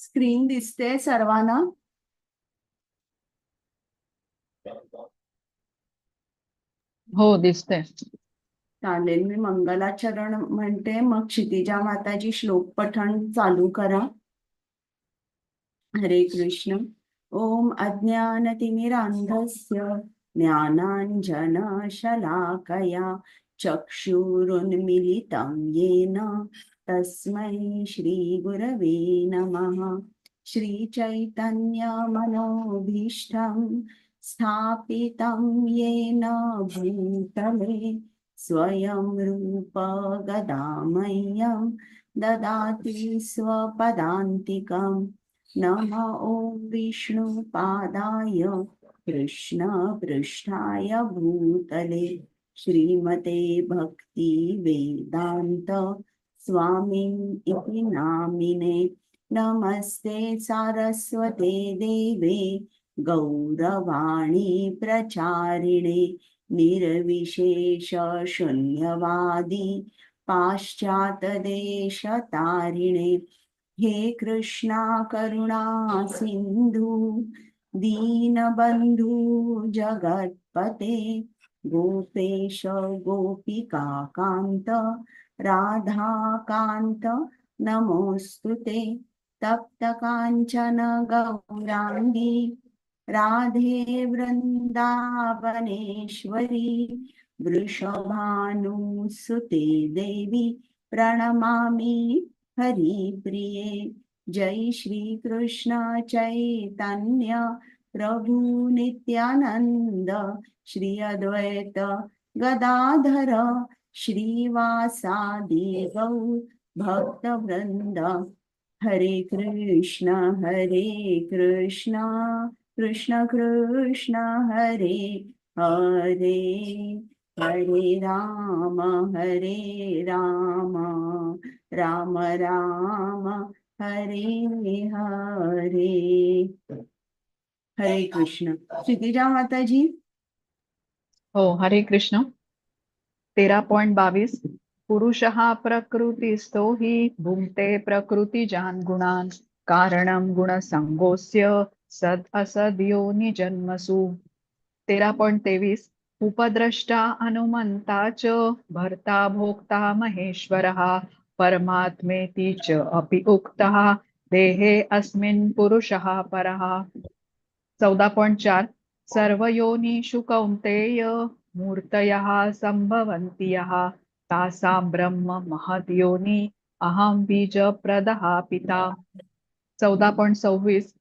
Screen दिसते सर्वांना? हो, दिसतंय. चालेल, मी मंगलाचरण म्हणते, मग क्षितिजा माताजी श्लोक पठण चालू करा. हरे कृष्ण. ओम अज्ञानतिमिरान्धस्य ज्ञानाञ्जनशलाकया चक्षुरुन्मिलितं येन तस्मै श्रीगुरवे नमः. श्रीचैतन्यमनोभीष्टं स्थापितं येन भूतले स्वयं रूप गदामह्यं ददाति स्वपदान्तिकम्. नमः ॐ विष्णुपादाय कृष्णपृष्ठाय भूतले श्रीमते भक्ति वेदान्त स्वामिन् नामिने. नमस्ते सारस्वते देवे गौरवाणी प्रचारिणे निर्विशेष शून्यवादी पाश्चातदेशतारिणे. हे कृष्णा करुणा सिंधु दीनबंधु जगत्पते गोपेश गोपिका कांत राधा कांत नमोस्तुते. तप्त कांचन गौरांगी राधे वृंदावनेश्वरी वृषभानुसुते देवी प्रणमामि हरिप्रिये. जय श्री कृष्ण चैतन्य प्रभु नित्यानंद श्री अद्वैत गदाधर श्रीवासादि गौर भक्त वृंद. हरे कृष्ण कृष्ण कृष्ण हरे हरे हरे राम राम राम हरे हरे. हरे कृष्ण. क्षितिजा माताजी. हो, हरे कृष्ण. 13.22 पुरुषः प्रकृतिस्थो हि भुङ्क्ते प्रकृतिजान् गुणान् कारणं गुणसङ्गोऽस्य सद् असद् योनिजन्मसु. 13.23 उपद्रष्टा अनुमन्ता च भर्ता भोक्ता महेश्वरः परमात्मेति च अपि उक्तः देहे अस्मिन् पुरुषः परः. 14.4 सर्वयोनिषु कौन्तेय मूर्तयः सम्भवन्ति यः तासां ब्रह्म महद् योनि अहं बीजप्रदः पिता. 14.26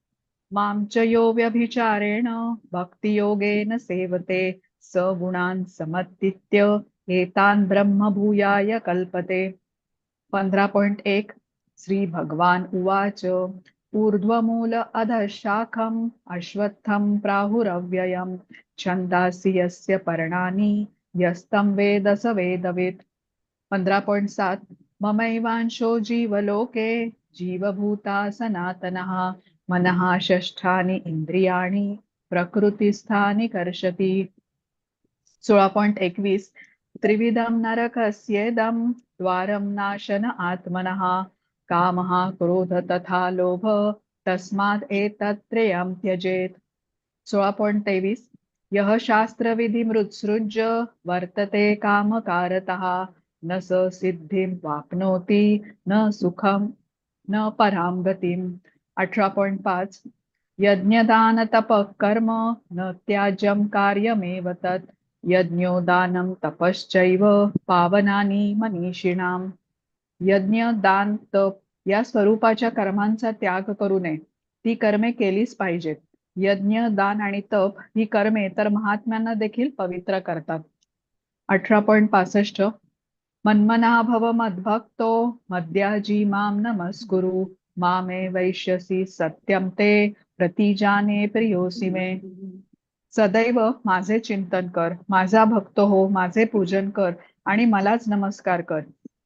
मां च यो व्यभिचारेण भक्तियोगेन सेवते स गुणान् समतीत्य एतान् ब्रह्म भूयाय कल्पते. 15.1 श्री भगवान उवाच ऊर्ध्वमूल अधः शाखम् अश्वत्थं प्राहुरव्ययम् छन्दांसि यस्य पर्णानि यस्तं वेद स वेदवित्. 15.7 ममैवांशो जीवलोके जीवभूता सनातनः मनः षष्ठानि इन्द्रियाणि प्रकृतिस्थानि कर्षति. 16.21 त्रिविधं नरकस्येदं द्वारं नाशन आत्मनः कामः क्रोध तथा लोभ तस्मात् एतत्त्रयं त्यजेत्. 16.23 यः शास्त्रविधिमुत्सृज्य वर्तते कामकारतः न स सिद्धिं वाप्नोति न सुखं न परां गतिम्. 18.5 यज्ञदानतपः कर्म न त्याज्यं कार्यमेव तत् यज्ञो दानं तपश्चैव पावनानि मनीषिणाम्. यज्ञ दान तप या स्वरूपाच्या कर्मांचा त्याग करू नये. ती कर्मे केलीच पाहिजेत. यज्ञ दान आणि तप ही कर्मे तर महात्म्यांना देखील पवित्र करतात. 18.65 मन्मना भव मद्भक्तो मद्याजी मां नमस्कुरु मामे वैश्यसि सत्यं ते प्रतिजाने प्रियोसि मे. सदैव माझे चिंतन कर, माझा भक्त हो, माझे पूजन कर आणि मलाच नमस्कार कर.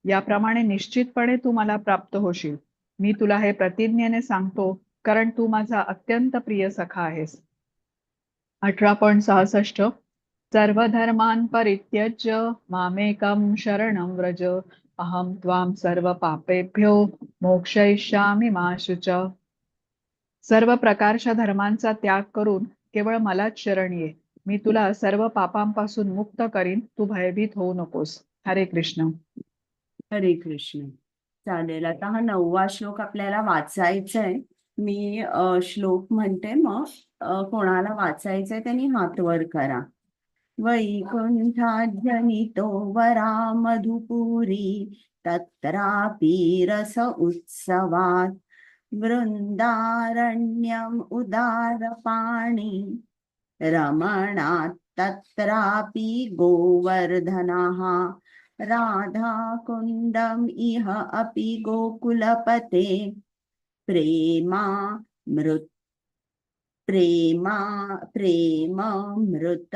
याप्रमाणे निश्चितपणे तू मला प्राप्त होशील. मी तुला हे प्रतिज्ञेने सांगतो, कारण तू माझा अत्यंत प्रिय सखा आहेस. 18.66 सर्वधर्मान् परित्यज्य मामेकं शरणं व्रज अहं त्वां सर्व पापेभ्यो मोक्षयिष्यामि मा शुच. सर्व प्रकारच्या धर्मांचा त्याग करून केवळ मलाच शरण ये. मी तुला सर्व पापांपासून मुक्त करीन. तू भयभीत होऊ नकोस. हरे कृष्ण. हरे कृष्ण. चालेल, आता हा 9वा श्लोक आपल्याला वाचायचा आहे. मी श्लोक म्हणते, मग कोणाला वाचायचंय त्यांनी हात वर करा. वैकुंठाजनितो वरा मधुपुरी तत्रापि रस उत्सवात् वृंदारण्यम उदारपाणी रमणात् तत्रापि गोवर्धनः राधाकुण्डम् इह अपि गोकुलपते प्रेमामृत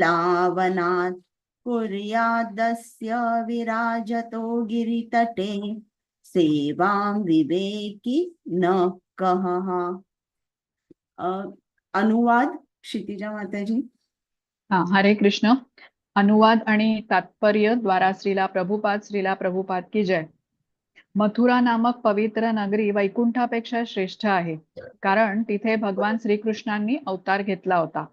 आप्लावनात् कुर्यादस्य विराजतो गिरितटे सेवां विवेकी न कः. अनुवाद क्षितिजा माताजी. हा, हरे कृष्ण. अनुवाद आणि तात्पर्य द्वारा श्रीला प्रभुपाद की जय. मथुरा नामक पवित्र नगरी वैकुंठापेक्षा श्रेष्ठ आहे, कारण तिथे भगवान श्रीकृष्णांनी अवतार घेतला होता.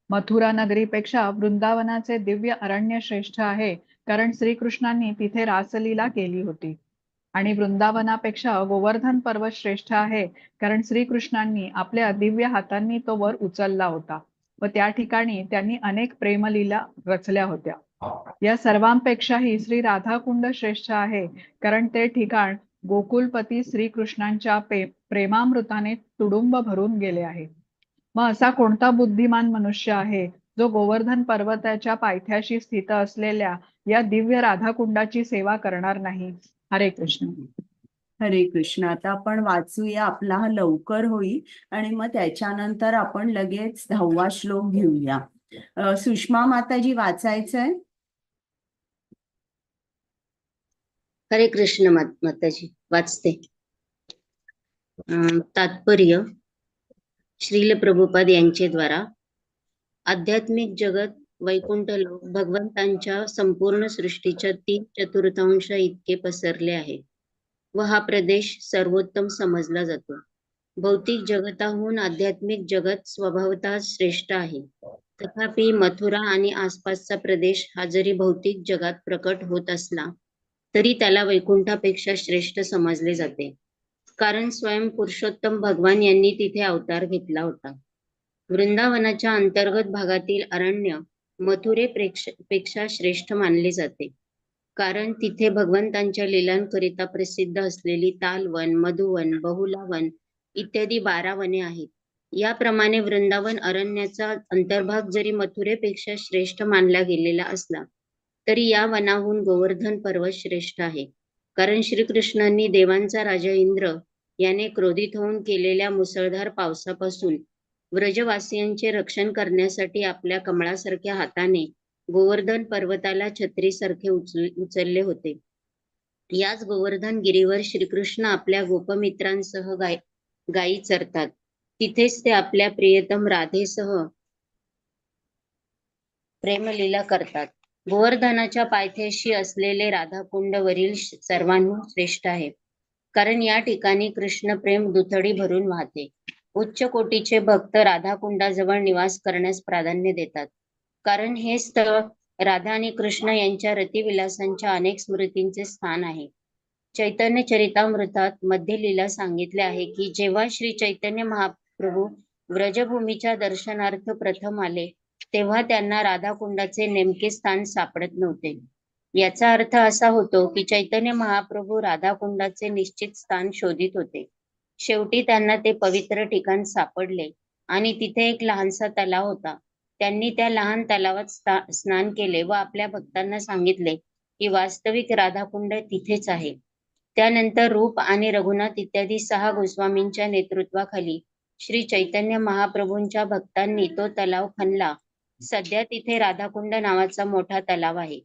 मथुरा नगरीपेक्षा वृंदावनाचे दिव्य अरण्य श्रेष्ठ आहे, कारण श्रीकृष्णांनी तिथे रासलीला केली होती. आणि वृंदावनापेक्षा गोवर्धन पर्वत श्रेष्ठ आहे, कारण श्रीकृष्णांनी आपल्या दिव्य हातांनी तो वर उचलला होता व त्या ठिकाणी त्यांनी अनेक प्रेमलीला रचल्या होत्या. या सर्वांपेक्षाही श्री राधाकुंड श्रेष्ठ आहे, कारण ते ठिकाण गोकुलपती श्रीकृष्णांच्या प्रेमामृताने तुडुंब भरून गेले आहे. मग असा कोणता बुद्धिमान मनुष्य आहे जो गोवर्धन पर्वताच्या पायथ्याशी स्थित असलेल्या या दिव्य राधाकुंडाची सेवा करणार नाही. हरे कृष्ण. हरे कृष्ण. आता आपण वाचूया, आपला हा लवकर होईल आणि मग त्याच्यानंतर आपण लगेच 10वा श्लोक घेऊया. सुषमा माताजी वाचायचंय. हरे कृष्ण माताजी. वाचते. तात्पर्य श्रील प्रभुपाद यांचे द्वारा. आध्यात्मिक जगत वैकुंठ लोक भगवंतांच्या संपूर्ण सृष्टीच्या 3/4 इतके पसरले आहे व हा प्रदेश सर्वोत्तम समजला जातो. भौतिक जगताहून आध्यात्मिक जगत स्वभावतः श्रेष्ठ आहे. तथापि मथुरा आणि आसपासचा प्रदेश हा जरी भौतिक जगात प्रकट होत असला तरी त्याला वैकुंठापेक्षा श्रेष्ठ समजले जाते, कारण स्वयं पुरुषोत्तम भगवान यांनी तिथे अवतार घेतला होता. वृंदावनाच्या अंतर्गत भागातील अरण्य मथुरेपेक्षा श्रेष्ठ मानले जाते, कारण तिथे भगवंतांच्या लीलांकरिता प्रसिद्ध असलेली तालवन, मधुवन, बहुलावन इत्यादी 12 वने आहेत. याप्रमाणे वृंदावन अरण्याचा अंतर्भाग जरी मथुरेपेक्षा श्रेष्ठ मानला गेलेला असला तरी या वनाहून गोवर्धन पर्वत श्रेष्ठ आहे, कारण श्रीकृष्णांनी देवांचा राजा इंद्र याने क्रोधित होऊन केलेल्या मुसळधार पावसापासून व्रजवासियांचे रक्षण करण्यासाठी आपल्या कमळासारख्या हाताने गोवर्धन पर्वताला छत्रीसारखे उचलले होते. याच गोवर्धन गिरीवर श्रीकृष्ण आपल्या गोपमित्रांसह गायी चरतात. तिथेच ते आपल्या प्रियतम राधेसह प्रेमलीला करतात. गोवर्धनाच्या पायथ्याशी असलेले राधाकुंड वरील सर्वांहून श्रेष्ठ आहे, कारण या ठिकाणी कृष्ण प्रेम दुथडी भरून वाहते. उच्च कोटीचे भक्त राधाकुंडाजवळ निवास करण्यास प्राधान्य देतात, कारण हे स्थळ राधा आणि कृष्ण यांच्या रतिविलासांच्या अनेक स्मृतींचे स्थान आहे. चैतन्य चरितामृतात मध्ये लीला सांगितले आहे की जेव्हा श्री चैतन्य महाप्रभू व्रजभूमीच्या दर्शनार्थ प्रथम आले तेव्हा त्यांना राधाकुंडाचे नेमके स्थान सापडत नव्हते. याचा अर्थ असा होतो की चैतन्य महाप्रभू राधाकुंडाचे निश्चित स्थान शोधित होते. शेवटी त्यांना ते पवित्र ठिकाण सापडले आणि तिथे एक लहानसा तलाव होता. त्यांनी त्या लहान तलावात स्नान केले व आपल्या भक्तांना सांगितले की वास्तविक राधाकुंड तिथेच आहे. त्यानंतर रूप आणि रघुनाथ इत्यादी 6 गोस्वामींच्या नेतृत्वाखाली श्री चैतन्य महाप्रभूंच्या भक्तांनी तो तलाव खणला. सध्या तिथे राधाकुंड नावाचा मोठा तलाव आहे.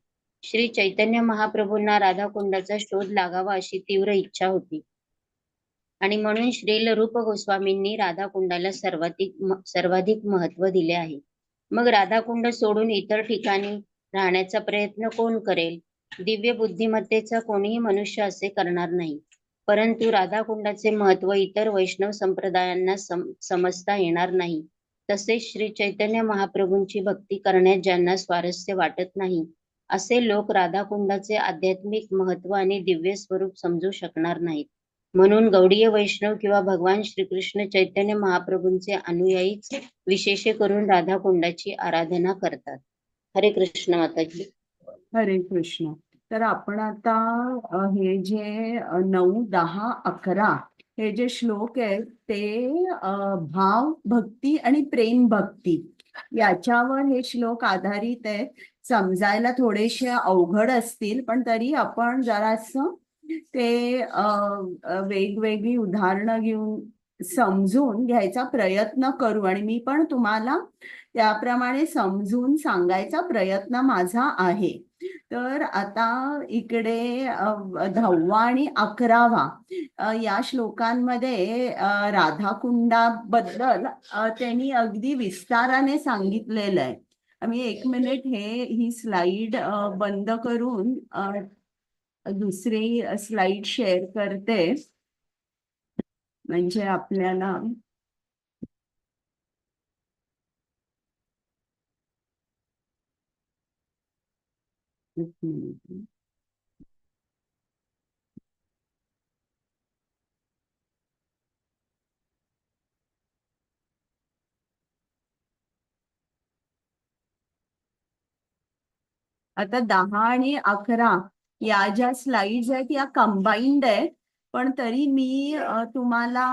श्री चैतन्य महाप्रभूंना राधाकुंडाचा शोध लागावा अशी तीव्र इच्छा होती आणि म्हणून श्रील रूप गोस्वामींनी राधाकुंडाला सर्वाधिक महत्व दिले आहे. मग राधाकुंड सोडून इतर ठिकाणी राहण्याचा प्रयत्न कोण करेल? दिव्य बुद्धिमत्तेचा कोणीही मनुष्य असे करणार नाही. परंतु राधाकुंडाचे महत्व इतर वैष्णव संप्रदायांना समजता येणार नाही. तसेच श्री चैतन्य महाप्रभूंची भक्ती करण्यात ज्यांना स्वारस्य वाटत नाही, असे लोक राधाकुंडाचे आध्यात्मिक महत्व आणि दिव्य स्वरूप समजू शकणार नाहीत. म्हणून गौडीय वैष्णव किंवा भगवान श्रीकृष्ण चैतन्य महाप्रभूंचे अनुयायीच विशेष करून राधाकुंडाची आराधना करतात. हरे कृष्ण माताजी. हरे कृष्ण. तर आपण आता हे जे 9, 10, 11 हे जे श्लोक आहेत ते भाव भक्ती आणि प्रेम भक्ती याच्यावर हे श्लोक आधारित आहेत. समजायला थोडेसे अवघड असतील, पण तरी आपण जरासं ते वेगवेगळी उदाहरणं घेऊन समजून घ्यायचा प्रयत्न करू आणि मी पण तुम्हाला त्याप्रमाणे समजून सांगायचा प्रयत्न माझा आहे. तर आता इकडे 10वा आणि 11वा या श्लोकांमध्ये राधाकुंडाबद्दल त्यांनी अगदी विस्ताराने सांगितलेलं आहे. मी 1 मिनिट ही स्लाइड बंद करून दुसरी स्लाइड शेअर करते, म्हणजे आपल्याला एक मिनिट. आता 10 आणि 11 या ज्या स्लाइड्स आहेत या कंबाईंड आहेत, पण तरी मी तुम्हाला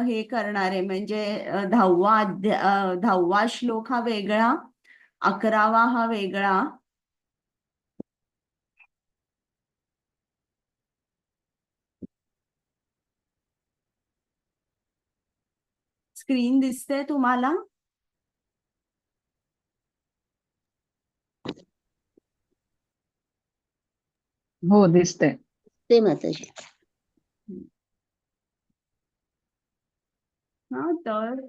हे करणार आहे, म्हणजे 10वा श्लोक हा वेगळा, 11वा हा वेगळा. स्क्रीन दिसते तुम्हाला? हो, दिसते. ते माताजी. हा, तर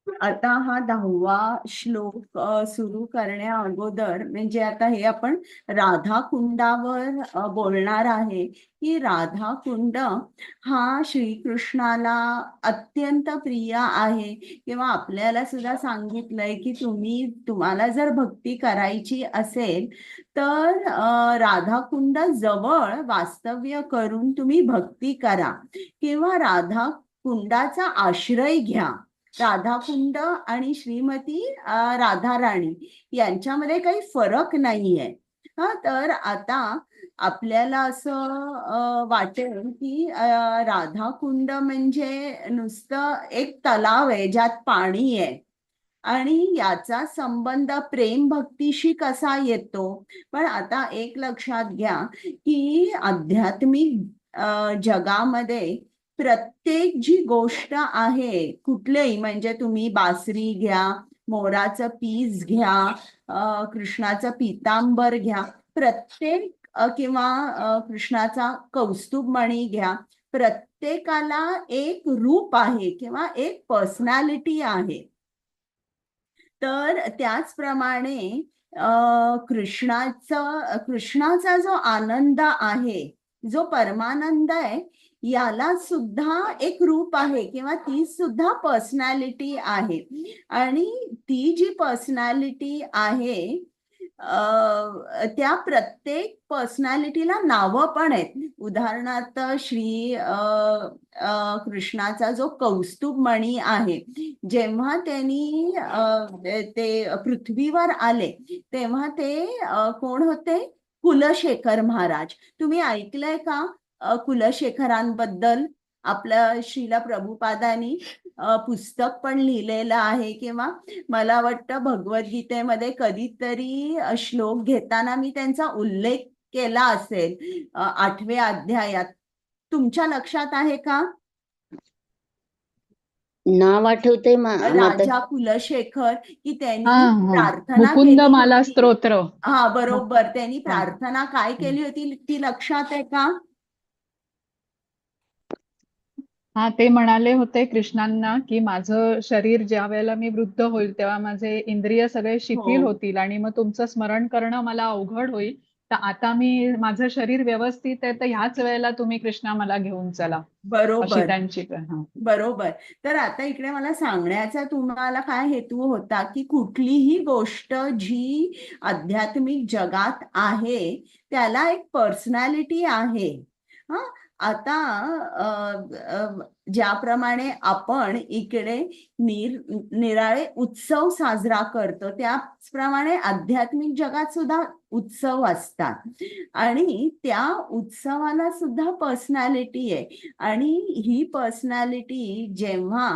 आता हा 10वा श्लोक सुरू करण्या अगोदर, म्हणजे आता हे आपण राधाकुंडावर बोलणार आहे की राधाकुंड हा श्रीकृष्णाला अत्यंत प्रिय आहे, किंवा आपल्याला सुद्धा सांगितलंय की तुम्हाला जर भक्ती करायची असेल तर राधाकुंड जवळ वास्तव्य करून तुम्ही भक्ती करा किंवा राधाकुंडाचा आश्रय घ्या. राधाकुंड आणि श्रीमती राधाराणी यांच्यामध्ये काही फरक नाहीये. तर आता आपल्याला असं वाटेल की राधाकुंड म्हणजे नुसतं एक तलाव आहे ज्यात पाणी आहे आणि याचा संबंध प्रेम भक्तीशी कसा येतो. पण आता एक लक्षात घ्या की आध्यात्मिक जगामध्ये प्रत्येक जी गोष्ट आहे, कुठलेही, म्हणजे तुम्ही बासरी घ्या, मोराचं पीस घ्या, कृष्णाचं पितांबर घ्या, प्रत्येक किंवा कृष्णाचा कौस्तुभमणी घ्या, प्रत्येकाला एक रूप आहे किंवा एक पर्सनॅलिटी आहे. तर त्याचप्रमाणे कृष्णाचा जो आनंद आहे, जो परमानंद आहे, याला सुद्धा एक रूप आहे किंवा ती सुद्धा पर्सनॅलिटी आहे. आणि ती जी पर्सनॅलिटी आहे त्या प्रत्येक पर्सनॅलिटीला नावं पण आहेत. उदाहरणार्थ कृष्णाचा जो कौस्तुभमणी आहे, जेव्हा त्यांनी ते पृथ्वीवर आले तेव्हा ते कोण होते? कुलशेखर महाराज. तुम्ही ऐकलंय का कुलशेखरांबद्दल? आपल्या श्रीला प्रभुपादांनी पुस्तक पण लिहिलेलं आहे, किंवा मला वाटतं भगवद्गीतेमध्ये कधीतरी श्लोक घेताना मी त्यांचा उल्लेख केला असेल 8व्या अध्यायात. तुमच्या लक्षात आहे का? नाव आठवते राजा कुलशेखर, की त्यांनी हा, प्रार्थना मुकुंद केली माला होती. स्तोत्र. हा, बरोबर. त्यांनी प्रार्थना काय केली होती ती लक्षात आहे का? हा, ते म्हणाले होते कृष्णांना की माझं शरीर ज्या वेळेला मी वृद्ध होईल तेव्हा माझे इंद्रिय सगळे शिथिल हो. होतील आणि मग तुमचं स्मरण करणं मला अवघड होईल, तर आता मी माझं शरीर व्यवस्थित आहे, तर ह्याच वेळेला तुम्ही कृष्णा मला घेऊन चला, अशी बरोबर त्यांची बरोबर. तर आता इकडे मला सांगण्याचा तुम्हाला काय हेतू होता, की कुठलीही गोष्ट जी आध्यात्मिक जगात आहे त्याला एक पर्सनॅलिटी आहे. हा, आता ज्याप्रमाणे आपण इकडे निराळे उत्सव साजरा करतो, त्याचप्रमाणे आध्यात्मिक जगात सुद्धा उत्सव असतात आणि त्या उत्सवाला सुद्धा पर्सनॅलिटी आहे. आणि ही पर्सनॅलिटी जेव्हा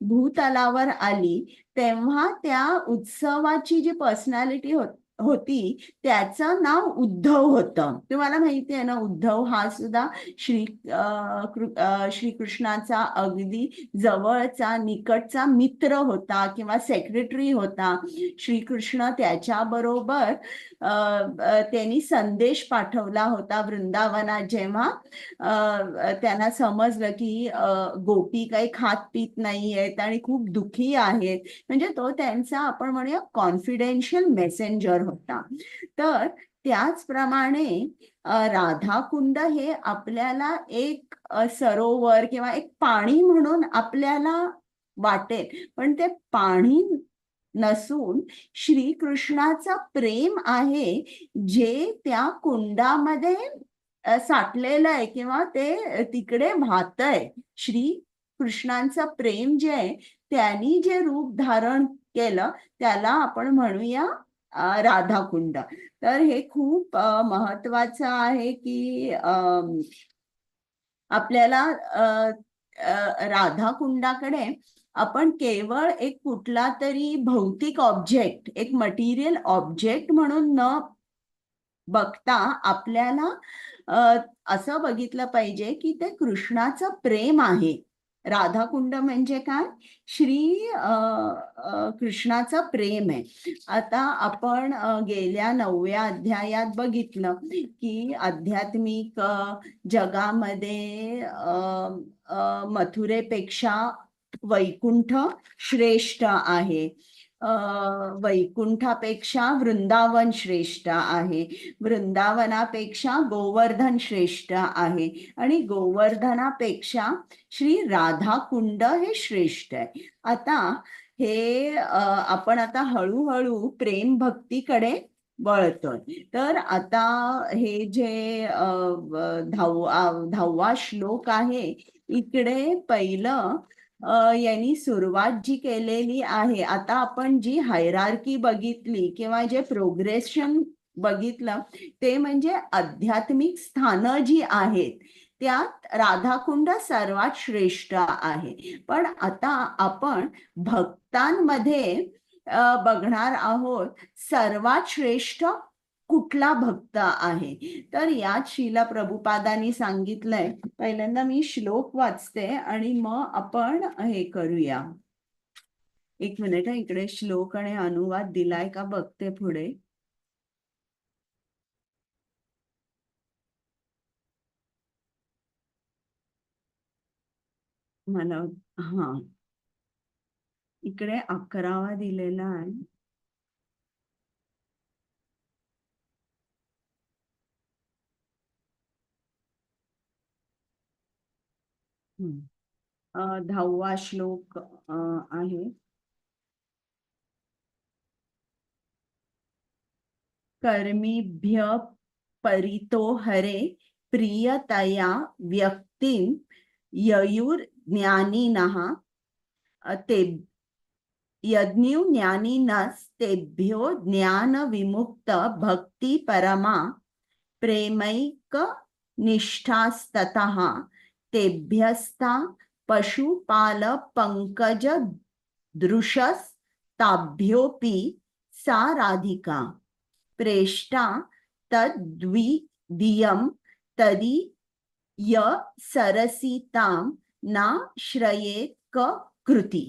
भूतलावर आली तेव्हा त्या उत्सवाची जी पर्सनॅलिटी होती त्याचं नाव उद्धव होतं. तुम्हाला माहिती आहे ना, उद्धव हा सुद्धा श्रीकृष्णाचा अगदी जवळचा निकटचा मित्र होता किंवा सेक्रेटरी होता. श्रीकृष्ण त्याच्याबरोबर त्यांनी संदेश पाठवला होता वृंदावनात, जेव्हा त्यांना समजलं की गोपी काही खात पीत नाही आहेत आणि खूप दुःखी आहेत. म्हणजे तो त्यांचा आपण म्हणूया कॉन्फिडेन्शियल मेसेंजर होता. तर त्याचप्रमाणे राधाकुंड हे आपल्याला एक सरोवर किंवा एक पाणी म्हणून आपल्याला वाटेल, पण ते पाणी नसून श्रीकृष्णाचं प्रेम आहे जे त्या कुंडामध्ये साठलेलं आहे किंवा ते तिकडे वाहतंय. श्री कृष्णांचं प्रेम जे आहे त्यांनी जे रूप धारण केलं त्याला आपण म्हणूया राधाकुंड. तर हे खूप महत्वाचं आहे की आपल्याला राधाकुंडाकडे आपण केवळ एक कुठला तरी भौतिक ऑब्जेक्ट, एक मटेरियल ऑब्जेक्ट म्हणून न बघता आपल्याला असं बघितलं पाहिजे की ते कृष्णाचं प्रेम आहे. राधाकुंड म्हणजे काय? श्री कृष्णाचं प्रेम आहे. आता आपण गेल्या 9व्या अध्यायात बघितलं की आध्यात्मिक जगामध्ये मथुरेपेक्षा वैकुंठ श्रेष्ठ आहे. वैकुंठापेक्षा वृंदावन श्रेष्ठ आहे. वृंदावनापेक्षा गोवर्धन श्रेष्ठ आहे आणि गोवर्धनापेक्षा श्री राधाकुंड हे श्रेष्ठ आहे. आता हे आपण आता हळूहळू प्रेम भक्तीकडे वळतोय. तर आता हे जे 10वा श्लोक आहे, इकडे पहिलं यांनी सुरुवात जी केलेली आहे, आता आपण जी हायरार्की बघितली किंवा जे प्रोग्रेशन बघितलं ते म्हणजे आध्यात्मिक स्थानं जी आहेत त्यात राधाकुंड सर्वात श्रेष्ठ आहे. पण आता आपण भक्तांमध्ये बघणार आहोत सर्वात श्रेष्ठ कुठला भक्त आहे. तर यात श्रील प्रभुपादांनी सांगितलंय. पहिल्यांदा मी श्लोक वाचते आणि मग आपण हे करूया. एक मिनिट, इकडे श्लोक आणि अनुवाद दिलाय का बघते पुढे. मला हा इकडे 11वा दिलेला आहे. हम्म. 10वा श्लोक आहे. कर्मीभ्य परितो हरे प्रियतया व्यक्तिं ययुर्ज्ञानिनः ते यज्ञानिनस्तेभ्यो ज्ञान विमुक्त भक्ति परमा प्रेमैक निष्ठास्ततः तेभ्यस्ता पशुपाल पंकज दृशस्ताभ्योऽपि सा राधिका प्रेष्टा तद्विदियं तदि य सरसितां ना श्रयेत क कृती.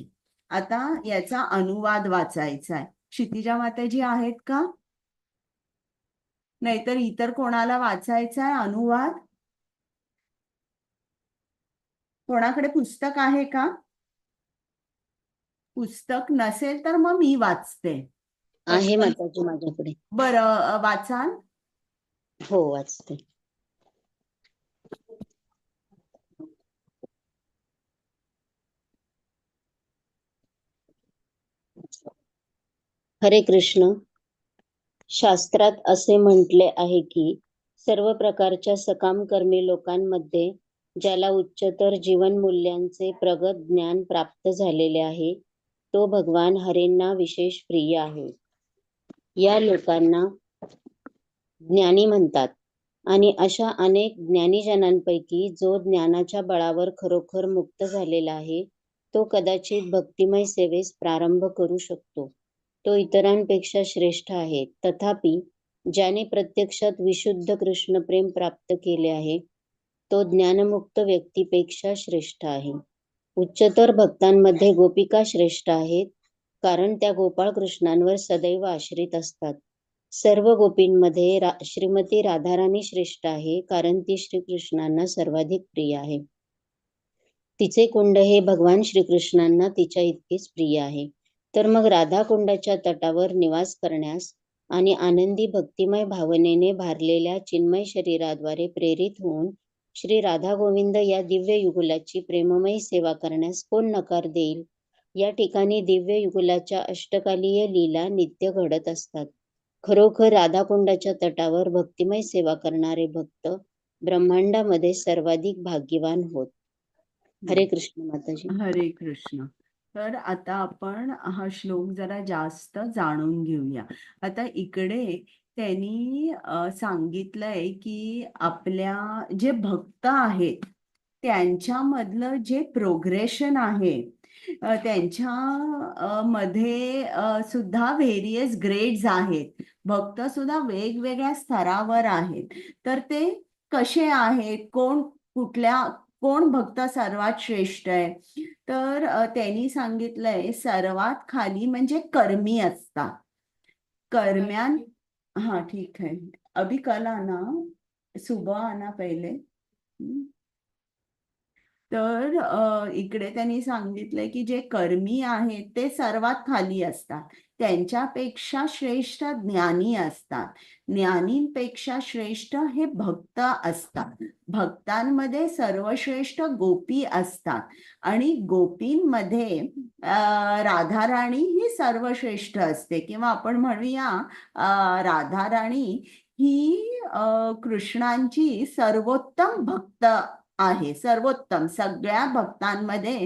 आता याचा अनुवाद वाचायचा आहे. क्षितिजा माताजी आहेत का? नाहीतर इतर कोणाला वाचायचा आहे अनुवाद? कोणाकडे पुस्तक आहे का? पुस्तक नसेल तर मग मी वाचते. आहे माताजी माझ्याकडे. बरं, वाचाल. हो, वाचते. हरे कृष्ण. शास्त्रात असे म्हटले आहे की सर्व प्रकारच्या सकाम कर्मी लोकांमध्ये ज्याला उच्चतर जीवन मूल्यांचे प्रगत ज्ञान प्राप्त झालेले आहे तो भगवान हरींना विशेष प्रिय आहे. या लोकांना ज्ञानी म्हणतात आणि अशा अनेक ज्ञानीजनांपैकी जो ज्ञानाच्या बळावर खरोखर मुक्त झालेला आहे तो कदाचित भक्तिमय सेवेस प्रारंभ करू शकतो. तो इतरांपेक्षा श्रेष्ठ आहे. तथापि ज्याने प्रत्यक्षात विशुद्ध कृष्ण प्रेम प्राप्त केले आहे तो ज्ञानमुक्त व्यक्तीपेक्षा श्रेष्ठ आहे. उच्चतर भक्तांमध्ये गोपिका श्रेष्ठ आहेत कारण त्या गोपाळ कृष्णांवर सदैव आश्रित असतात. सर्व गोपींमध्ये श्रीमती राधाराणी श्रेष्ठ आहे कारण ती श्रीकृष्णांना सर्वाधिक प्रिय आहे. तिचे कुंड हे भगवान श्रीकृष्णांना तिच्या इतकेच प्रिय आहे. तर मग राधा कुंडाच्या तटावर निवास करण्यास आणि आनंदी भक्तिमय भावनेने भारलेल्या चिन्मय शरीराद्वारे प्रेरित होऊन श्री राधा गोविंद या दिव्य युगुलाची प्रेममयी सेवा करण्यास कोण नकार देईल. या ठिकाणी दिव्य युगुलाच्या अष्टकालीय लीला नित्य घडत असतात. खरोखर राधाकुंडाच्या तटावर भक्तिमय सेवा करणारे भक्त ब्रह्मांडामध्ये सर्वाधिक भाग्यवान होत. हरे कृष्ण माताजी. हरे कृष्ण. तर आता आपण हा श्लोक जरा जास्त जाणून घेऊया. आता इकडे त्यांनी सांगितलंय की आपल्या जे भक्त आहेत त्यांच्यामधलं जे प्रोग्रेशन आहे त्यांच्या मध्ये सुद्धा व्हेरियस ग्रेड्स आहेत. भक्त सुद्धा वेगवेगळ्या स्तरावर आहेत. तर ते कसे आहेत, कोण भक्त सर्वात श्रेष्ठ आहे. तर त्यांनी सांगितलंय सर्वात खाली म्हणजे कर्मी असतात. कर्म्यान हाँ ठीक है, अभी कल आना, सुबह आना पहिले. तर इकडे त्यांनी सांगितलंय की जे कर्मी आहेत ते सर्वात खाली असतात. त्यांच्यापेक्षा श्रेष्ठ ज्ञानी असतात. ज्ञानींपेक्षा श्रेष्ठ हे भक्त असतात. भक्तांमध्ये सर्वश्रेष्ठ गोपी असतात आणि गोपींमध्ये राधाराणी ही सर्वश्रेष्ठ असते. किंवा आपण म्हणूया राधाराणी ही कृष्णांची सर्वोत्तम भक्त आहे. सर्वोत्तम सगळ्या भक्तांमध्ये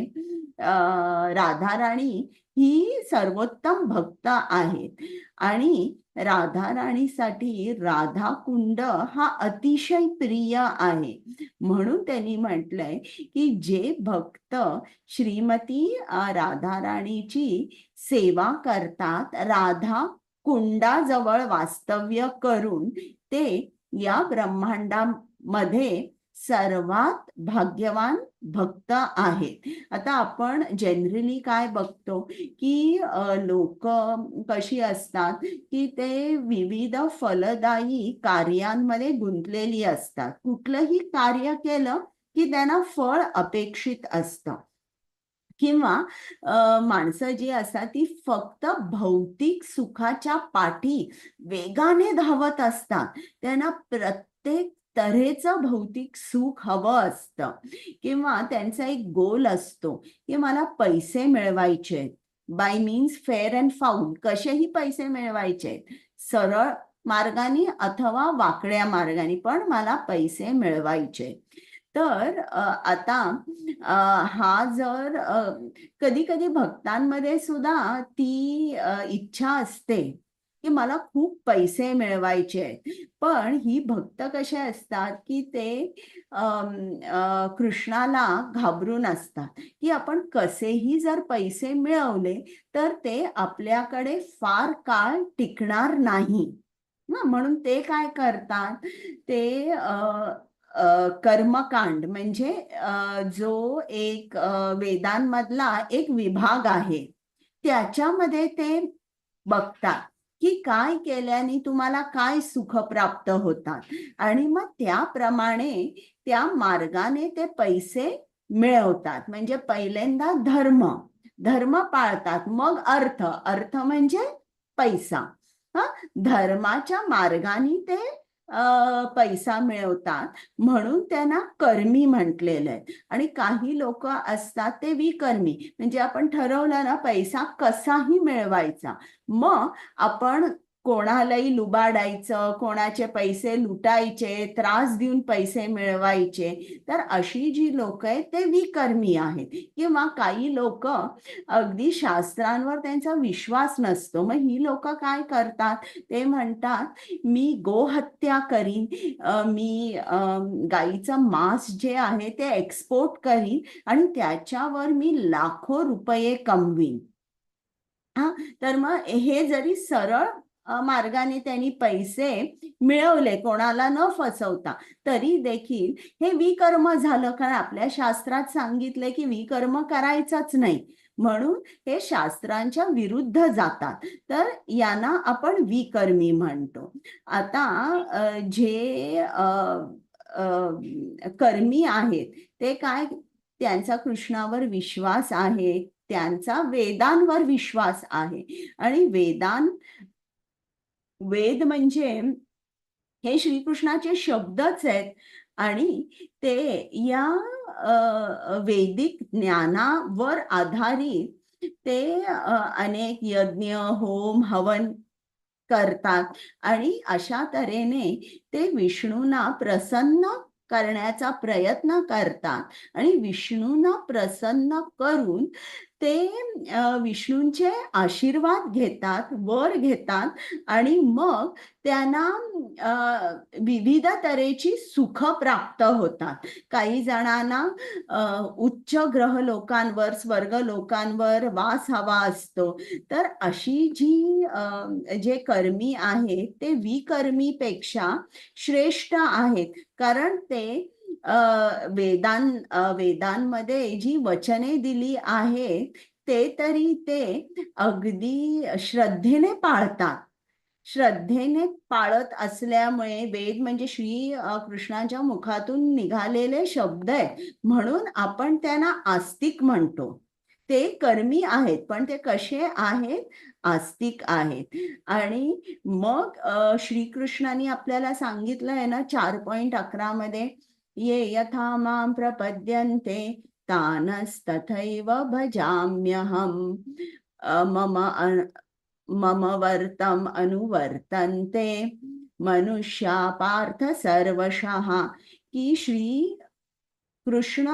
राधाराणी ही सर्वोत्तम भक्त आहेत. आणि राधाराणीसाठी राधा कुंड हा अतिशय प्रिय आहे. म्हणून त्यांनी म्हटलंय की जे भक्त श्रीमती राधाराणीची सेवा करतात राधा कुंडाजवळ वास्तव्य करून ते या ब्रह्मांडामध्ये सर्वात भाग्यवान भक्त आहेत. आता आपण जनरली काय बघतो की लोक कशी असतात की ते विविध फलदायी कार्यांमध्ये गुंतलेली असतात. कुठलंही कार्य केलं की त्यांना फळ अपेक्षित असतं. किंवा माणसं जी असतात ती फक्त भौतिक सुखाच्या पाठी वेगाने धावत असतात. त्यांना प्रत्येक तऱ्हेचं भौतिक सुख हवं असतं. किंवा त्यांचा एक गोल असतो की मला पैसे मिळवायचे, bye means fair and foul, कसेही पैसे मिळवायचे, सरळ मार्गाने अथवा वाकड्या मार्गाने, पण मला पैसे मिळवायचे. तर आता हा जर कधी कधी भक्तांमध्ये सुद्धा ती इच्छा असते की मला खूप पैसे मिळवायचे आहेत. पण ही भक्त कसे असतात की ते कृष्णाला घाबरून असतात की आपण कसेही जर पैसे मिळवले तर ते आपल्याकडे फार काळ टिकणार नाही ना. म्हणून ते काय करतात, ते कर्मकांड म्हणजे जो एक वेदांमधला एक विभाग आहे त्याच्यामध्ये ते बघतात की काय केल्याने तुम्हाला काय सुख प्राप्त होतात आणि मग त्याप्रमाणे त्या मार्गाने ते पैसे मिळवतात. म्हणजे पहिल्यांदा धर्म पाळतात, मग अर्थ म्हणजे पैसा. धर्माच्या मार्गाने ते पैसा मिळवतात म्हणून त्यांना कर्मी म्हटलेलं आहे. आणि काही लोक असतात ते विकर्मी, म्हणजे आपण ठरवलं ना पैसा कसाही मिळवायचा, मग आपण कोणालाही लुबाडायचं, कोणाचे पैसे लुटायचे, त्रास देऊन पैसे मिळवायचे. तर अशी जी लोक आहेत ते विकर्मी आहेत. किंवा काही लोक अगदी शास्त्रांवर त्यांचा विश्वास नसतो, मग ही लोक काय करतात, ते म्हणतात मी गोहत्या करीन, मी गाईचं मांस जे आहे ते एक्सपोर्ट करीन आणि त्याच्यावर मी लाखो रुपये कमवीन. हा, तर मग हे जरी सरळ मार्गाने त्यांनी पैसे मिळवले कोणाला न फसवता, तरी देखील हे विकर्म झालं. कारण आपल्या शास्त्रात सांगितलंय की विकर्म करायचंच नाही, म्हणून हे शास्त्रांच्या विरुद्ध जातात. तर यांना आपण विकर्मी म्हणतो. आता जे कर्मी आहेत ते काय, त्यांचा कृष्णावर विश्वास आहे, त्यांचा वेदांवर विश्वास आहे. आणि वेद म्हणजे हे श्रीकृष्णाचे शब्दच आहेत आणि ते या वैदिक ज्ञानावर आधारित ते अनेक यज्ञ, होम, हवन करतात आणि अशा तऱ्हेने ते विष्णूंना प्रसन्न करण्याचा प्रयत्न करतात. आणि विष्णूंना प्रसन्न करून ते विष्णूंचे आशीर्वाद घेतात, वर घेतात आणि मग त्यांना विविध तऱ्हेची सुख प्राप्त होतात. काही जणांना उच्च ग्रह लोकांवर, स्वर्ग लोकांवर वास हवा असतो. तर अशी जे कर्मी आहेत ते विकर्मीपेक्षा श्रेष्ठ आहेत. कारण ते वेदांमध्ये जी वचने दिली आहेत ते तरी ते अगदी श्रद्धेने पाळतात. श्रद्धेने पाळत असल्यामुळे वेद म्हणजे श्री कृष्णाच्या मुखातून निघालेले शब्द आहेत, म्हणून आपण त्यांना आस्तिक म्हणतो. ते कर्मी आहेत पण ते कसे आहेत, आस्तिक आहेत. आणि मग श्रीकृष्णाने आपल्याला सांगितलं आहे ना 4.11 मध्ये, ये यथा मां प्रपद्यन्ते तानस्तथैव भजाम्यहम् मम वर्तम अनुवर्तन्ते मनुष्या पार्थ सर्वशः. की श्री कृष्ण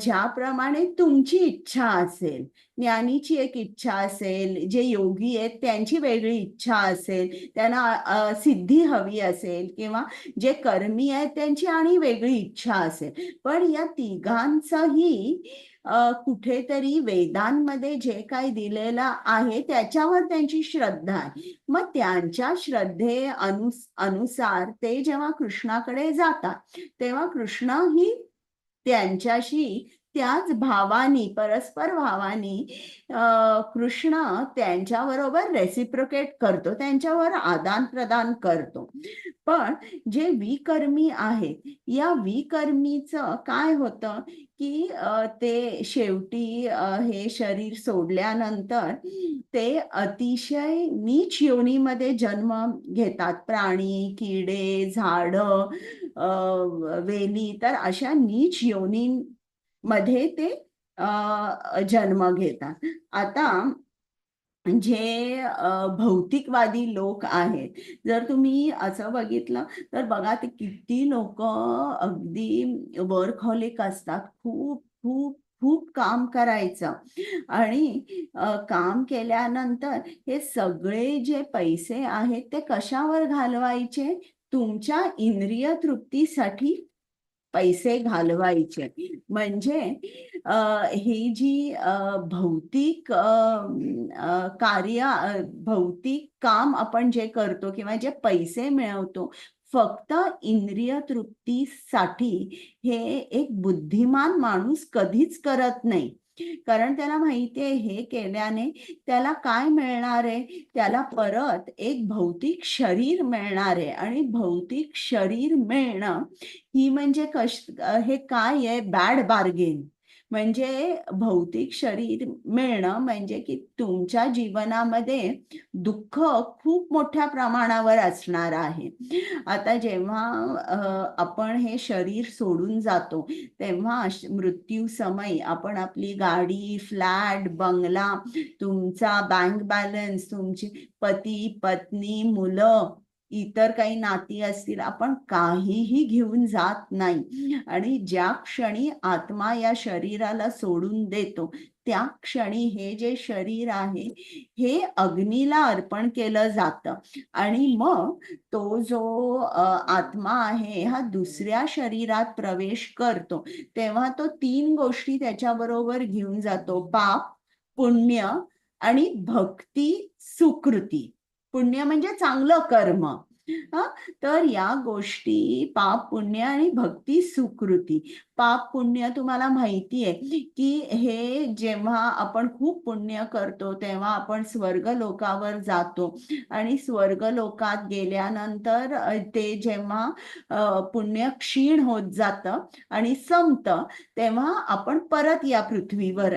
ज्याप्रमाणे तुमची इच्छा असेल, ज्ञानीची एक इच्छा असेल, जे योगी आहेत त्यांची वेगळी इच्छा असेल, त्यांना सिद्धी हवी असेल, किंवा जे कर्मी आहेत त्यांची आणि वेगळी इच्छा असेल, पण या तिघांचंही कुठेतरी वेदांमध्ये जे काही दिलेलं आहे त्याच्यावर त्यांची श्रद्धा आहे. मग त्यांच्या अनुसार ते जेव्हा कृष्णाकडे जातात तेव्हा कृष्ण ही त्यांच्याशी त्याच भावानी, परस्पर भावानी कृष्ण त्यांच्याबरोबर रेसिप्रोकेट करतो, त्यांच्यावर आदान प्रदान करतो. पण जे विकर्मी आहेत, या विकर्मीचं काय होतं की ते शेवटी हे शरीर सोडल्यानंतर ते अतिशय नीच योनीमध्ये जन्म घेतात. प्राणी, किडे, झाडं, वेली, तर अशा नीच योनीमध्ये ते जन्म घेतात. आता जे भौतिकवादी लोक आहेत, जर तुम्ही असं बघितलं तर बघा ते किती लोक अगदी वर्कहॉलिक असतात, खूप खूप खूप काम करायचं. आणि काम केल्यानंतर हे सगळे जे पैसे आहेत ते कशावर घालवायचे, तुमच्या इंद्रिय तृप्तीसाठी पैसे घालवायचे. म्हणजे ही जी भौतिक भौतिक काम आपण जे करतो किंवा जे पैसे मिळवतो फक्त इंद्रिय तृप्तीसाठी, हे एक बुद्धिमान माणूस कधीच करत नाही. कारण त्याला माहितीये हे केल्याने त्याला काय मिळणार आहे, त्याला परत एक भौतिक शरीर मिळणार आहे. आणि भौतिक शरीर मिळणं ही म्हणजे हे काय आहे, बॅड बार्गेन. म्हणजे भौतिक शरीर मिळणं म्हणजे की तुमच्या जीवनामध्ये दुःख खूप मोठ्या प्रमाणावर असणार आहे. आता जेव्हा आपण हे शरीर सोडून जातो तेव्हा मृत्यू समय आपण आपली गाडी, फ्लॅट, बंगला, तुमचा बँक बॅलन्स, तुमची पती, पत्नी, मुलं, इतर काही नाती असतील, आपण काहीही घेऊन जात नाही. आणि ज्या क्षणी आत्मा या शरीराला सोडून देतो त्या क्षणी हे जे शरीर आहे हे अग्नीला अर्पण केलं जातं. आणि मग तो जो आत्मा आहे हा दुसऱ्या शरीरात प्रवेश करतो तेव्हा तो 3 गोष्टी त्याच्याबरोबर घेऊन जातो: पाप, पुण्य आणि भक्ती, सुकृती. पुण्य म्हणजे चांगलं कर्म. तर या गोष्टी पाप, पुण्य आणि भक्ती, सुकृती. पाप पुण्य तुम्हाला माहिती आहे की हे जेव्हा आपण खूप पुण्य करतो तेव्हा आपण स्वर्ग लोकावर जातो आणि स्वर्ग लोकात गेल्यानंतर ते जेव्हा पुण्य क्षीण होत जातं आणि संपतं तेव्हा आपण परत या पृथ्वीवर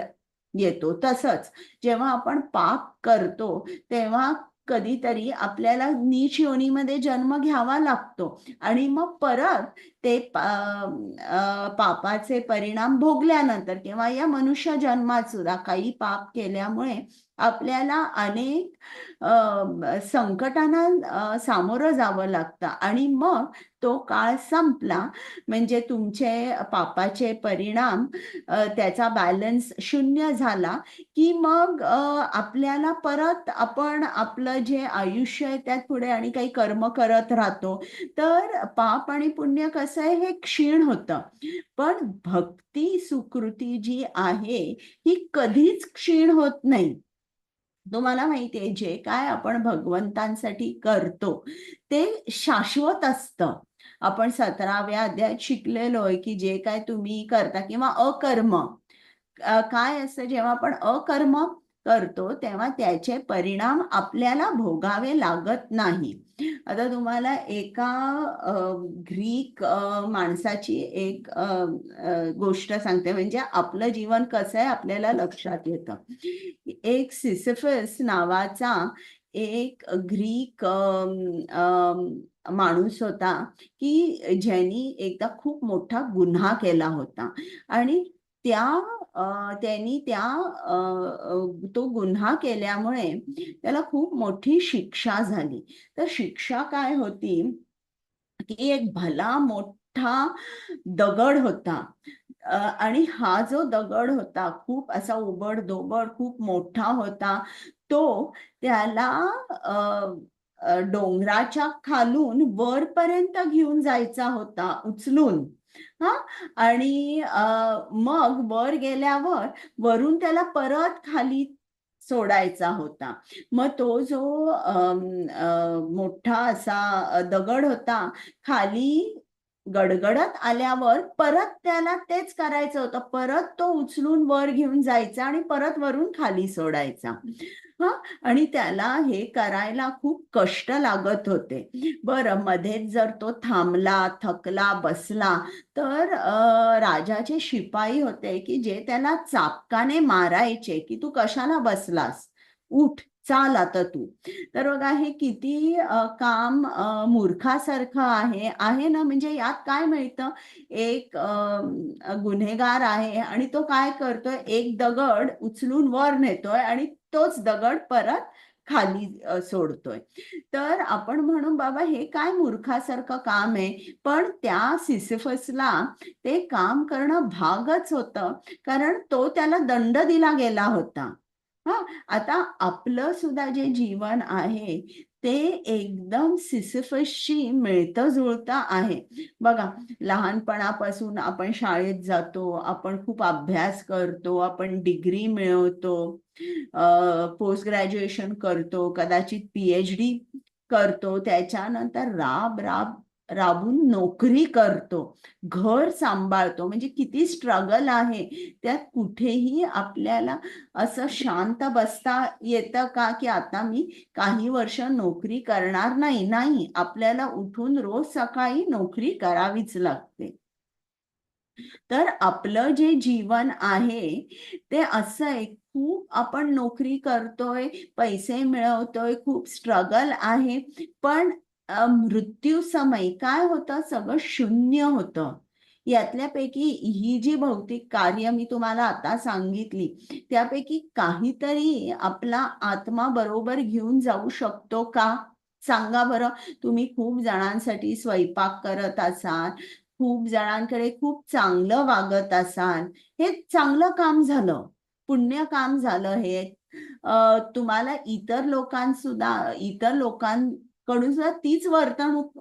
येतो. तसंच जेव्हा आपण पाप करतो तेव्हा कधीतरी आपल्याला नीच योनीमध्ये जन्म घ्यावा लागतो आणि मग परत ते पापाचे परिणाम भोगल्यानंतर किंवा या मनुष्य जन्मात सुद्धा काही पाप केल्यामुळे आपल्याला अनेक संकटांना सामोरं जावं लागतं आणि मग तो काळ संपला म्हणजे तुमचे पापाचे परिणाम त्याचा बॅलन्स शून्य झाला की मग आपल्याला परत आपण आपलं जे आयुष्य आहे त्यात पुढे आणि काही कर्म करत राहतो. तर पाप आणि पुण्य कसं आहे हे क्षीण होतं, पण भक्ती सुकृती जी आहे ही कधीच क्षीण होत नाही. तुम्हाला माहितीये जे काय आपण भगवंतांसाठी करतो ते शाश्वत असतं. आपण 17व्या अध्यायात शिकलेलो आहे की जे काय तुम्ही करता किंवा अकर्म, काय असतं जेव्हा आपण अकर्म करतो तेव्हा त्याचे परिणाम आपल्याला भोगावे लागत नाही. आता तुम्हाला एका ग्रीक माणसाची एक गोष्ट सांगते म्हणजे आपलं जीवन कसं आहे आपल्याला लक्षात येतं. एक सिसिफस नावाचा एक ग्रीक माणूस होता की ज्यांनी एकदा खूप मोठा गुन्हा केला होता आणि त्यांनी तो गुन्हा केल्यामुळे त्याला खूप मोठी शिक्षा झाली. तर शिक्षा काय होती की एक भला मोठा दगड होता आणि हा जो दगड होता खूप असा उबड-दोबड खूप मोठा होता. तो त्याला डोंगराच्या खालून वरपर्यंत घेऊन जायचा होता उचलून. हां, आणि मग वर गेल्यावर वरून त्याला परत खाली सोडायचा होता. मग तो जो मोठा असा दगड होता खाली गडगडत आल्यावर परत त्याला तेच करायचं होतं. परत तो उचलून वर घेऊन जायचा आणि परत वरून खाली सोडायचा. हां, आणि त्याला हे करायला खूप कष्ट लागत होते. बरं, मध्येच जर तो थांबला, थकला, बसला तर राजाचे शिपाई होते की जे त्याला चाबकाने मारायचे की तू कशाला बसलास? उठ, चाल आता तू. तर बघा हे किती काम मूर्खासारखं आहे ना. म्हणजे यात काय मिळतं, एक गुन्हेगार आहे आणि तो काय करतोय, एक दगड उचलून वर नेतोय आणि तोच दगड परत खाली सोडतोय. तर आपण म्हणू बाबा हे काय मूर्खासारखं काम आहे, पण त्या सिसिफसला ते काम करणं भागच होतं कारण तो त्याला दंड दिला गेला होता. हां, आता आपलं सुद्धा जे जीवन आहे ते एकदम सिसिफसशी मिळतं जुळतं आहे. बघा, लहानपणापासून आपण शाळेत जातो, आपण खूप अभ्यास करतो, आपण डिग्री मिळवतो, पोस्ट ग्रॅज्युएशन करतो, कदाचित PhD करतो, त्याच्यानंतर राबून नोकरी करतो, घर सांभाळतो. म्हणजे किती स्ट्रगल आहे. त्यात कुठेही आपल्याला असं शांत बसता येतं का की आता मी काही वर्ष नोकरी करणार नाही? नाही, आपल्याला उठून रोज सकाळी नोकरी करावीच लागते. तर आपलं जे जीवन आहे ते असं आहे, खूप आपण नोकरी करतोय, पैसे मिळवतोय, खूप स्ट्रगल आहे, पण मृत्यू समय काय होतं, सगळं शून्य होतं. यातल्यापैकी ही जी भौतिक कार्य मी तुम्हाला आता सांगितली, त्यापैकी काहीतरी आपला आत्मा बरोबर घेऊन जाऊ शकतो का? सांगा बरं. तुम्ही खूप जणांसाठी स्वयंपाक करत असाल, खूप जणांकडे खूप चांगलं वागत असाल, हे चांगलं काम झालं, पुण्य काम झालं हे. तुम्हाला इतर लोकांकडून सुद्धा तीच वर्तणूक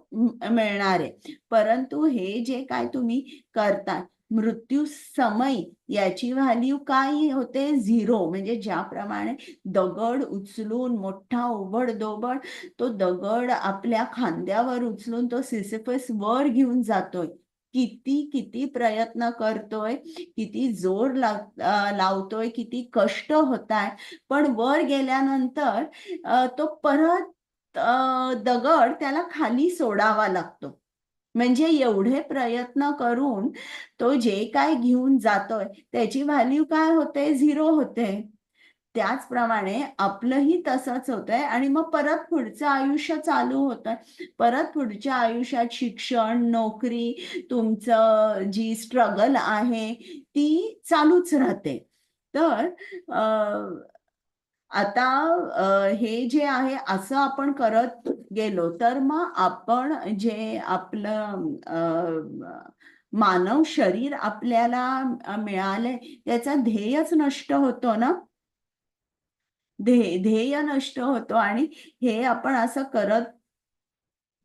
मिळणार आहे. परंतु हे जे काय तुम्ही करताय, मृत्यू समय याची व्हॅल्यू काय होते? 0. म्हणजे ज्याप्रमाणे दगड उचलून मोठा ओबडधोबड तो दगड आपल्या खांद्यावर उचलून तो सिसिफस वर घेऊन जातोय, किती किती प्रयत्न करतोय, किती जोर लावतोय, किती कष्ट होत आहे, पण वर गेल्यानंतर तो परत दगड त्याला खाली सोडावा लागतो. म्हणजे एवढे प्रयत्न करून तो जे काय घेऊन जातोय त्याची व्हॅल्यू काय होते? 0 होते. त्याचप्रमाणे आपलंही तसंच होतंय आणि मग परत पुढचं आयुष्य चालू होतंय. परत पुढच्या आयुष्यात शिक्षण, नोकरी, तुमचं जी स्ट्रगल आहे ती चालूच राहते. तर आता हे जे आहे असं आपण करत गेलो तर मग आपण जे आपलं मानव शरीर आपल्याला मिळालंय त्याचं ध्येयच नष्ट होतो ना. ध्येय नष्ट होतो आणि हे आपण असं करत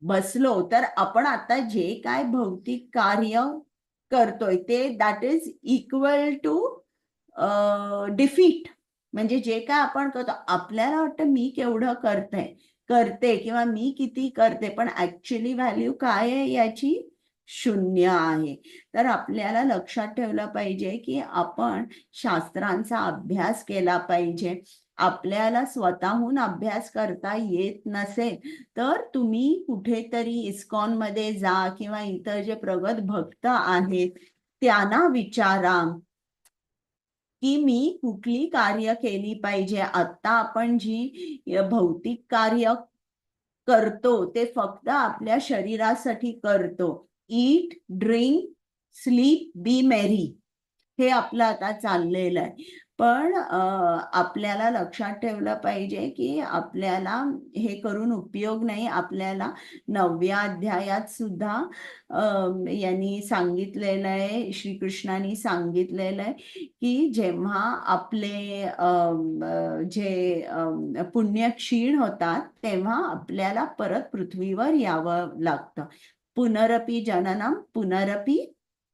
बसलो तर आपण आता जे काय भौतिक कार्य करतोय ते that is equal to defeat. म्हणजे जे काय आपण करतो आपल्याला वाटतं मी केवढं करते किंवा मी किती करते, पण ऍक्च्युली व्हॅल्यू काय आहे याची? 0 आहे. तर आपल्याला लक्षात ठेवलं पाहिजे की आपण शास्त्रांचा अभ्यास केला पाहिजे. आपल्याला स्वतःहून अभ्यास करता येत नसेल तर तुम्ही कुठेतरी इस्कॉन मध्ये जा किंवा इतर जे प्रगत भक्त आहेत त्यांना विचारा की मी कुठली कार्य केली पाहिजे. आता आपण जी भौतिक कार्य करतो ते फक्त आपल्या शरीरासाठी करतो. ईट, ड्रिंक, स्लीप, बी मेरी, हे आपलं आता चाललेलं आहे. पण आपल्याला लक्षात ठेवलं पाहिजे की आपल्याला हे करून उपयोग नाही. आपल्याला 9व्या अध्यायात सुद्धा यांनी सांगितलेलं आहे, श्रीकृष्णाने सांगितलेलं आहे की जेव्हा आपले जे पुण्य क्षीण होतात तेव्हा आपल्याला परत पृथ्वीवर यावं लागतं. पुनरपि जननम पुनरपि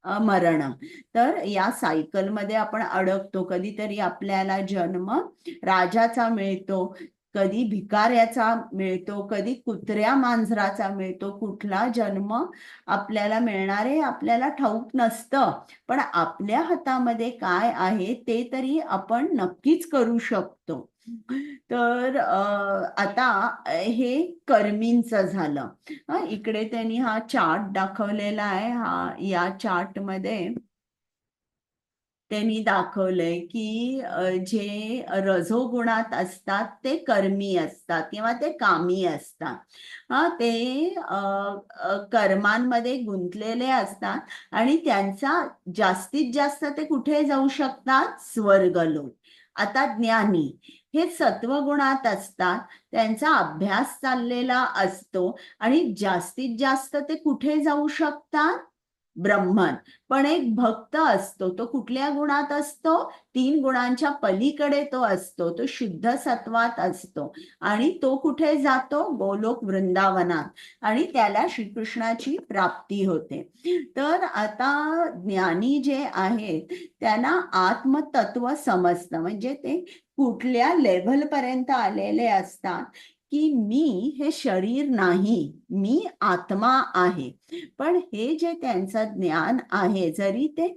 मरणम. तर या सायकलमध्ये आपण अडकतो. कधीतरी आपल्याला जन्म राजाचा मिळतो, कधी भिकाऱ्याचा मिळतो, कधी कुत्र्या मांजराचा मिळतो. कुठला जन्म आपल्याला मिळणार आहे आपल्याला ठाऊक नसतं, पण आपल्या हातामध्ये काय आहे ते तरी आपण नक्कीच करू शकतो. तर आता हे कर्मींचं झालं. इकडे त्यांनी हा चार्ट दाखवलेला आहे. या चार्ट मध्ये त्यांनी दाखवलंय की जे रजोगुणात असतात ते कर्मी असतात किंवा ते कामी असतात. ते कर्मांमध्ये गुंतलेले असतात आणि त्यांचा जास्तीत जास्त ते कुठे जाऊ शकतात? स्वर्गलोक. आता ज्ञानी हे सत्वगुणात असतात, त्यांचा अभ्यास चाललेला असतो आणि जास्तीत जास्त ते कुठे जाऊ शकतात? ब्रह्मन. पण एक भक्त असतो, तो कुठल्या गुणात असतो? 3 गुणांच्या पलीकडे तो असतो, तो शुद्ध सत्वात असतो आणि तो कुठे जातो? गोलोक वृंदावनात आणि त्याला श्रीकृष्णाची प्राप्ती होते. तर आता ज्ञानी जे आहेत त्यांना आत्मतत्व समजतं. म्हणजे ते कुठल्या लेव्हल पर्यंत आलेले असतात की मी हे शरीर नाही, मी आत्मा आहे. पण हे जे त्यांचं ज्ञान आहे, जरी ते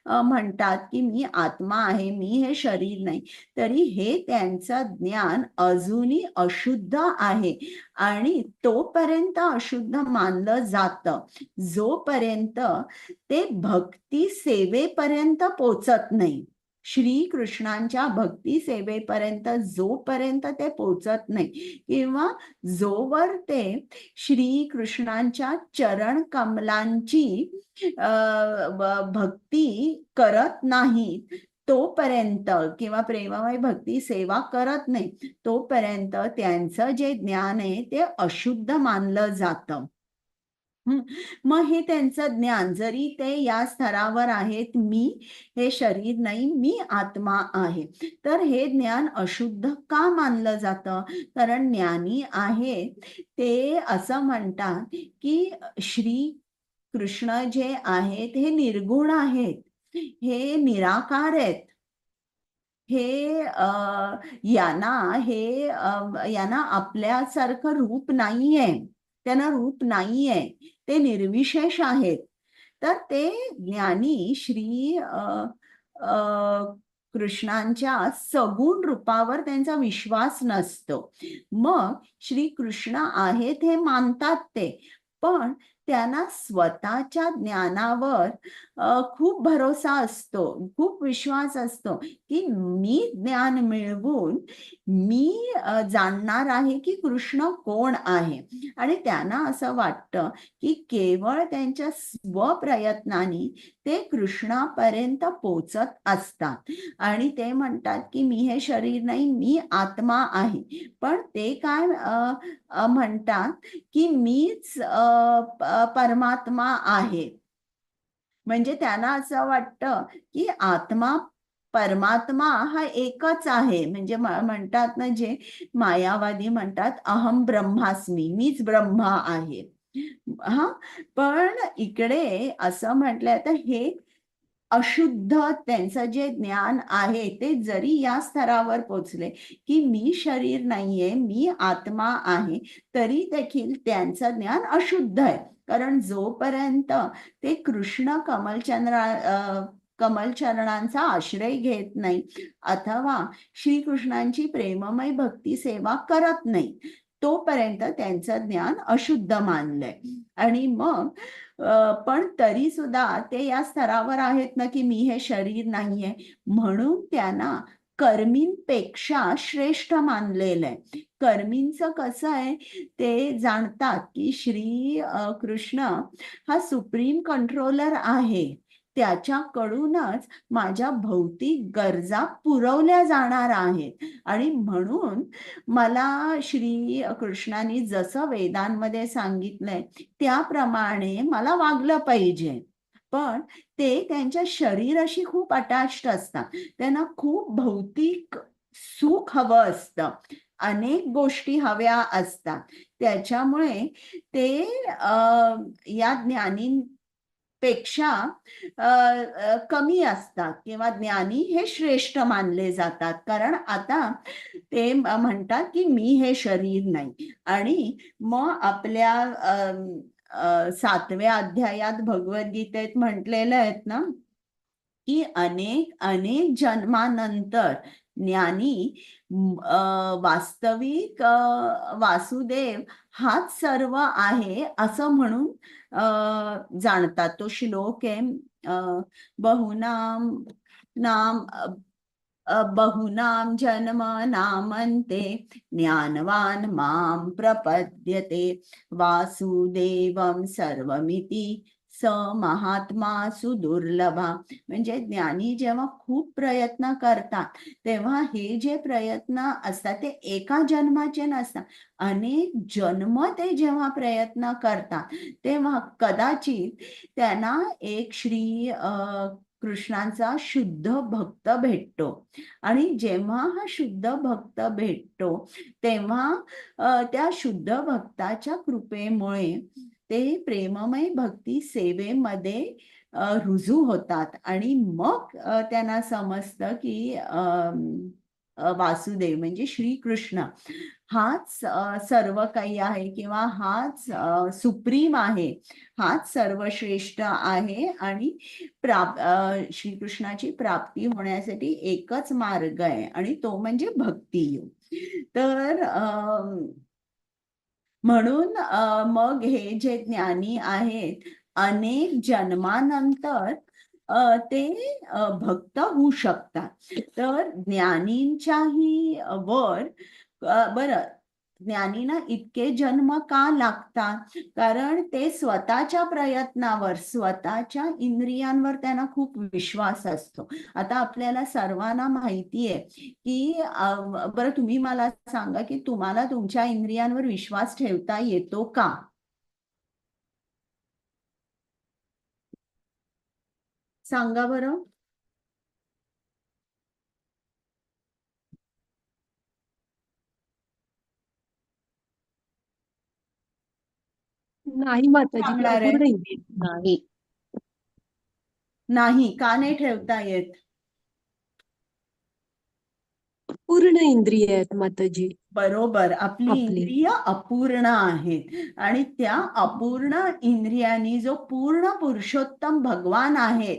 म्हणतात की मी आत्मा आहे, मी हे शरीर नाही, तरी हे त्यांचं ज्ञान अजूनही अशुद्ध आहे आणि तोपर्यंत अशुद्ध मानलं जातं जोपर्यंत ते भक्ती सेवेपर्यंत पोचत नाही. श्रीकृष्णांच्या भक्ती सेवेपर्यंत जोपर्यंत ते पोचत नाही किंवा जोवर ते श्रीकृष्णांच्या चरण कमलांची भक्ती करत नाहीत तोपर्यंत किंवा प्रेममय भक्ती सेवा करत नाही तोपर्यंत त्यांचं जे ज्ञान आहे ते अशुद्ध मानलं जातं. मग हे त्यांचं ज्ञान जरी ते या स्तरावर आहेत, मी हे शरीर नाही, मी आत्मा आहे, तर हे ज्ञान अशुद्ध का मानलं जातं? कारण ज्ञानी आहेत ते असं म्हणतात की श्री कृष्ण जे आहेत हे निर्गुण आहेत, हे निराकार आहेत, हे यांना आपल्यासारखं रूप नाहीये, त्यांना रूप नाहीये, ते निर्विशेष आहेत. तर ते ज्ञानी श्री कृष्णांच्या सगुण रूपावर त्यांचा विश्वास नसतो. मग श्री कृष्ण आहेत हे मानतात ते, पण त्यांना स्वतःच्या ज्ञानावर खूप भरोसा असतो, खूप विश्वास असतो की मी ज्ञान मिळवून मी जाणणार आहे की कृष्ण कोण आहे. आणि त्यांना असं वाटतं की केवळ त्यांच्या स्वप्रयत्नाने ते कृष्णापर्यंत पोचत असतात आणि ते म्हणतात की मी हे शरीर नाही, मी आत्मा आहे. पण ते काय म्हणतात की मीच परमात्मा आहे. म्हणजे त्यांना असं वाटतं की आत्मा परमात्मा हा एकच आहे. म्हणजे म्हणतात ना, जे मायावादी म्हणतात अहम ब्रह्मास्मी, मीच ब्रह्मा आहे. हा, पण इकडे असं म्हटलंय तर हे अशुद्ध त्यांचं जे ज्ञान आहे ते जरी या स्तरावर पोचले की मी शरीर नाहीये, मी आत्मा आहे, तरी देखील त्यांचं ज्ञान अशुद्ध आहे. कारण जोपर्यंत ते कृष्ण कमलचरणांचा आश्रय घेत नाही अथवा श्रीकृष्णांची प्रेममय भक्ती सेवा करत नाही तोपर्यंत त्यांचं ज्ञान अशुद्ध मानलंय. आणि मग पण तरी सुद्धा ते या स्तरावर आहेत ना की मी हे शरीर नाहीये, म्हणून त्यांना कर्मींपेक्षा श्रेष्ठ मानलेलं आहे. कर्मींचं कसं आहे ते जाणतात की श्री कृष्ण हा सुप्रीम कंट्रोलर आहे, त्याच्याकडूनच माझ्या भौतिक गरजा पुरवल्या जाणार आहेत आणि म्हणून मला श्री कृष्णाने जसं वेदांमध्ये सांगितलंय त्याप्रमाणे मला वागलं पाहिजे. पण ते त्यांच्या शरीराशी खूप अटॅच्ड असतात, त्यांना खूप भौतिक सुख हवं असतं, अनेक गोष्टी हव्या असतात. त्याच्यामुळे ते या ज्ञानींपेक्षा कमी असतात किंवा ज्ञानी हे श्रेष्ठ मानले जातात. कारण आता ते म्हणतात की मी हे शरीर नाही. आणि मग आपल्या 7व्या अध्यायात भगवद्गीतेत म्हटलेलं आहेत ना की अनेक अनेक जन्मानंतर ज्ञानी वास्तविक वासुदेव हाच सर्व आहे असं म्हणून जाणतात. तो श्लोक आहे बहुनाम जन्म नामन्ते ज्ञानवान माम प्रपद्यते वासुदेवम सर्वमिति स महात्मा सुदुर्लभा. म्हणजे ज्ञानी जेव्हा खूप प्रयत्न करतात तेव्हा हे जे प्रयत्न असतात ते एका जन्माचे नसतात, अनेक जन्म ते जेव्हा प्रयत्न करतात तेव्हा कदाचित त्यांना एक श्री कृष्णांचा शुद्ध भक्त भेटतो. आणि जेव्हा हा शुद्ध भक्त भेटतो तेव्हा त्या शुद्ध भक्ताच्या कृपेमुळे ते प्रेममय भक्ती सेवेमध्ये रुजू होतात आणि मग त्यांना समजतं की वासुदेव म्हणजे श्रीकृष्ण हाच सर्व काही आहे किंवा हाच सुप्रीम आहे, हाच सर्वश्रेष्ठ आहे आणि श्रीकृष्णाची प्राप्ती होण्यासाठी एकच मार्ग आहे आणि तो म्हणजे भक्तियोग. तर म्हणून मग हे जे ज्ञानी आहेत अनेक जन्मानंतर ते भक्त होऊ शकतात. तर ज्ञानींच्याही वर बरं, ज्ञानींना इतके जन्म का लागतात? कारण ते स्वतःच्या प्रयत्नावर, स्वतःच्या इंद्रियांवर त्यांना खूप विश्वास असतो. आता आपल्याला सर्वांना माहिती आहे की बरं, तुम्ही मला सांगा की तुम्हाला तुमच्या इंद्रियांवर विश्वास ठेवता येतो का? सांगा बरं. नाही माताजी, मी सांगणार आहे? अपूर्ण इंद्रिय नाही. नाही, का नाही ठेवता येत? पूर्ण इंद्रिय आहेत माताजी बरोबर, आपली आपली. इंद्रिय अपूर्ण आहेत आणि त्या अपूर्ण इंद्रियांनी जो पूर्ण पुरुषोत्तम भगवान आहे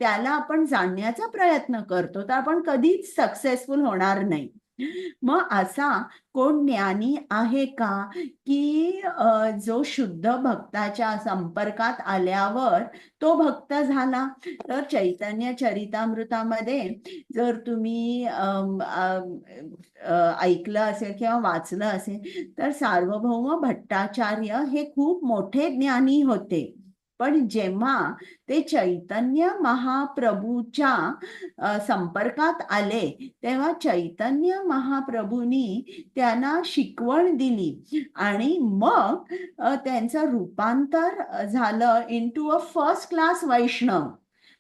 त्याला आपण जाणण्याचा प्रयत्न करतो, तर आपण कधीच सक्सेसफुल होणार नाही. मग असा कोण ज्ञानी आहे का की जो शुद्ध भक्ताच्या संपर्कात आल्यावर तो भक्त झाला? तर चैतन्य चरितामृतामध्ये जर तुम्ही ऐकलं असेल किंवा वाचलं असेल तर सार्वभौम भट्टाचार्य हे खूप मोठे ज्ञानी होते, पण जेव्हा ते चैतन्य महाप्रभूच्या संपर्कात आले तेव्हा चैतन्य महाप्रभूंनी त्यांना शिकवण दिली आणि मग त्यांचं रूपांतर झालं इनटू अ फर्स्ट क्लास वैष्णव,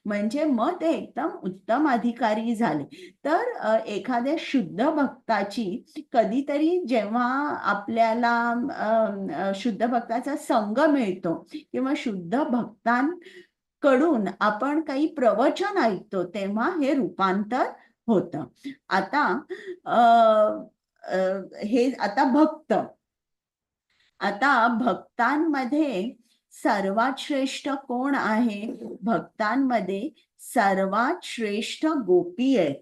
म्हणजे मग ते एकदम उत्तम अधिकारी झाले. तर एखाद्या शुद्ध भक्ताची कधीतरी जेव्हा आपल्याला शुद्ध भक्ताचा संग मिळतो किंवा शुद्ध भक्तांकडून आपण काही प्रवचन ऐकतो तेव्हा हे रूपांतर होतं. आता हे आता भक्तांमध्ये सर्वात श्रेष्ठ कोण आहे? भक्तांमध्ये सर्वात श्रेष्ठ गोपी आहे.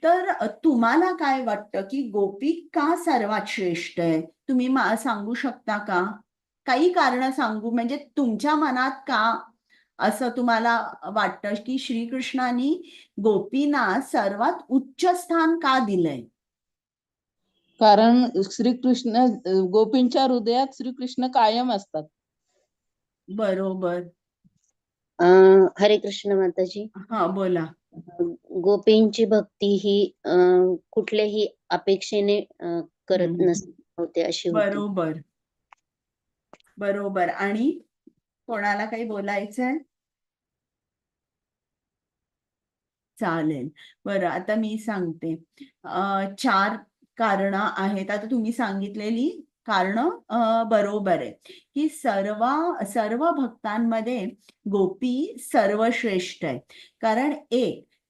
तर तुम्हाला काय वाटतं की गोपी का सर्वात श्रेष्ठ आहे? तुम्ही सांगू शकता का? काही कारण सांगू, म्हणजे तुमच्या मनात का असं तुम्हाला वाटतं की श्रीकृष्णाने गोपींना सर्वात उच्च स्थान का दिलंय? कारण श्रीकृष्ण गोपींच्या हृदयात श्रीकृष्ण कायम असतात. बरोबर. हरे कृष्ण माताजी. हा, बोला. गोपींची भक्ती ही कुठल्याही अपेक्षेने करत नसते अशी होती. बरोबर बरोबर. आणि कोणाला काही बोलायचंय? चालेल. बरं, आता मी सांगते. 4 कारणं आहेत. आता तुम्ही सांगितलेली कारणं बरोबर आहे की सर्व भक्तांमध्ये गोपी सर्वश्रेष्ठ आहे. कारण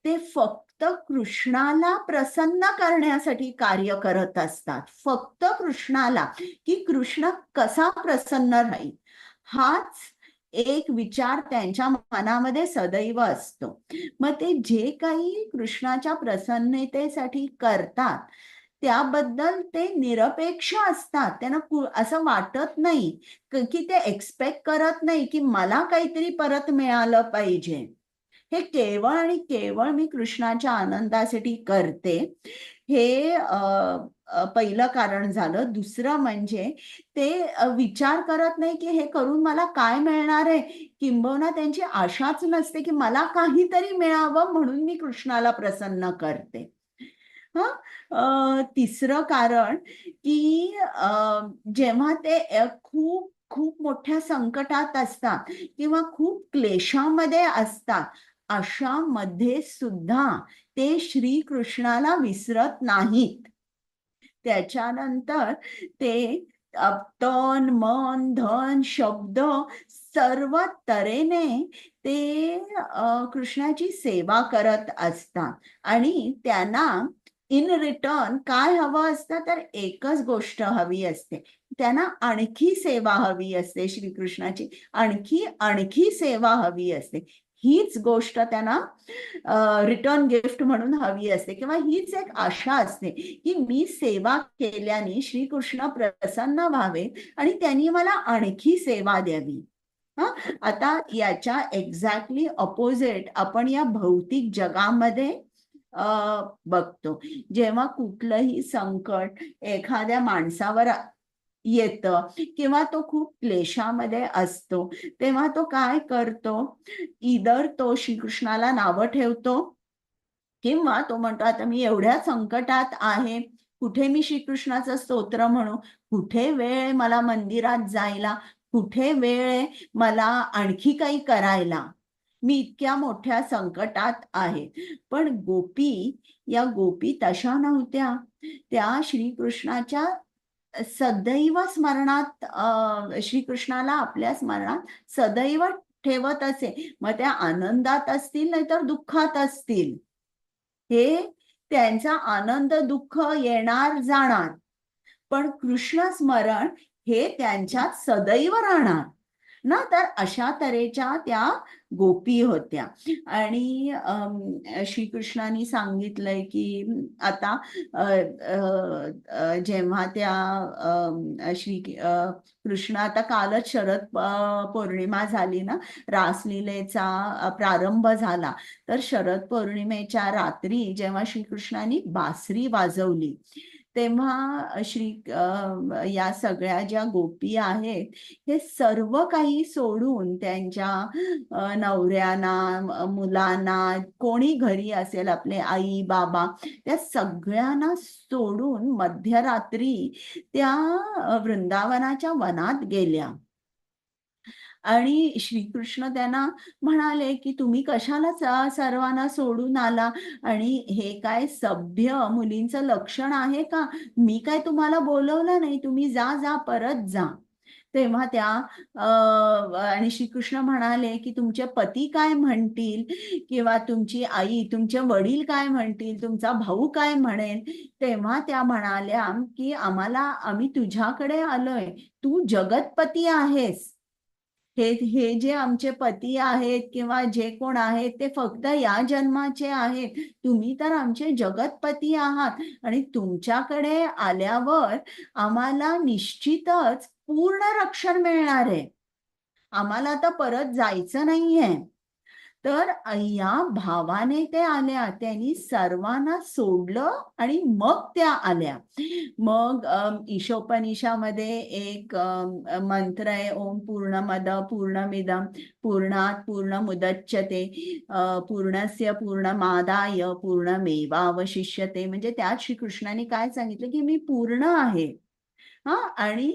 ते फक्त कृष्णाला प्रसन्न करण्यासाठी कार्य करत असतात, फक्त कृष्णाला, की कृष्ण कसा प्रसन्न राहील हाच एक विचार त्यांच्या मनामध्ये सदैव असतो. मग ते जे काही कृष्णाच्या प्रसन्नतेसाठी करतात त्याबद्दल ते निरपेक्ष असतात. त्यांना असं वाटत नाही की ते एक्सपेक्ट करत नाही की मला काहीतरी परत मिळालं पाहिजे. हे केवळ आणि केवळ मी कृष्णाच्या आनंदासाठी करते, हे पहिलं कारण झालं. दुसरं म्हणजे ते विचार करत नाही की हे करून मला काय मिळणार आहे, किंबहुना त्यांची आशाच नसते की मला काहीतरी मिळावं म्हणून मी कृष्णाला प्रसन्न करते. तिसरं कारण की जेव्हा ते खूप खूप मोठ्या संकटात असतात किंवा खूप क्लेशामध्ये असतात अशा मध्ये सुद्धा ते श्रीकृष्णाला विसरत नाहीत. त्याच्यानंतर ते तन मन धन शब्द सर्व तऱ्हेने ते कृष्णाची सेवा करत असतात आणि त्यांना इन रिटर्न काय हवं असतं, तर एकच गोष्ट हवी असते, त्यांना आणखी सेवा हवी असते. श्रीकृष्णाची आणखी आणखी सेवा हवी असते. हीच गोष्ट त्यांना रिटर्न गिफ्ट म्हणून हवी असते, किंवा हीच एक आशा असते की मी सेवा केल्याने श्रीकृष्ण प्रसन्न व्हावे आणि त्यांनी मला आणखी सेवा द्यावी. आता याच्या एक्झॅक्टली अपोजिट आपण या भौतिक जगामध्ये बघतो. जेव्हा कुठलंही संकट एखाद्या माणसावर येतं किंवा तो खूप क्लेशामध्ये असतो, तेव्हा तो काय करतो, इदर तो श्रीकृष्णाला नावं ठेवतो, किंवा तो म्हणतो आता मी एवढ्या संकटात आहे, कुठे मी श्रीकृष्णाचं स्तोत्र म्हणू, कुठे वेळ आहे मला मंदिरात जायला, कुठे वेळ आहे मला आणखी काही करायला, मी इतक्या मोठ्या संकटात आहे. पण या गोपी तशा नव्हत्या. त्या श्रीकृष्णाच्या सदैव स्मरणात, श्रीकृष्णाला आपल्या स्मरणात सदैव ठेवत असे. मग त्या आनंदात असतील नाहीतर दुःखात असतील, हे त्यांचा आनंद दुःख येणार जाणार, पण कृष्ण स्मरण हे त्यांच्यात सदैव राहणार ना. तर अशा तऱ्हेच्या त्या गोपी होत्या. आणि श्रीकृष्णाने सांगितलंय की आता जेव्हा त्या कृष्ण, आता कालच शरद पौर्णिमा झाली ना, रासलीलेचा प्रारंभ झाला. तर शरद पौर्णिमेच्या रात्री जेव्हा श्रीकृष्णाने बासरी वाजवली, तेव्हा या सगळ्या ज्या गोपी आहेत, हे सर्व काही सोडून त्यांच्या नवऱ्यांना, मुलांना, कोणी घरी असेल आपले आई बाबा, त्या सगळ्यांना सोडून मध्यरात्री त्या वृंदावनाच्या वनात गेल्या. आणि श्रीकृष्ण त्यांना म्हणाले की तुम्ही कशाला सर्वांना सोडून आला, आणि हे काय सभ्य मुलींचं लक्षण आहे का? मी काय तुम्हाला बोलवलं नाही, तुम्ही जा जा, परत जा. तेव्हा त्या आणि श्रीकृष्ण म्हणाले की तुमचे पती काय म्हणतील, किंवा तुमची आई, तुमचे वडील काय म्हणतील, तुमचा भाऊ काय म्हणेल. तेव्हा त्या म्हणाल्या की आम्ही तुझ्याकडे आलोय, तू जगतपती आहेस. हे जे आमचे पती आहेत किंवा जे कोण आहेत ते फक्त या जन्माचे आहेत, तुम्ही तर आमचे जगतपती आहात, आणि तुमच्याकडे आल्यावर आम्हाला निश्चितच पूर्ण रक्षण मिळणार आहे, आम्हाला आता परत जायचं नाहीये. तर या भावाने ते आल्या, त्यांनी सर्वांना सोडलं आणि मग त्या आल्या. मग ईशोपनिषामध्ये एक मंत्र आहे, ओम पूर्णमद पूर्णमिदं पूर्णात् पूर्णमुदच्यते पूर्णस्य पूर्णमादाय पूर्णमेवावशिष्यते. म्हणजे त्यात श्रीकृष्णाने काय सांगितलं की मी पूर्ण आहे. आणि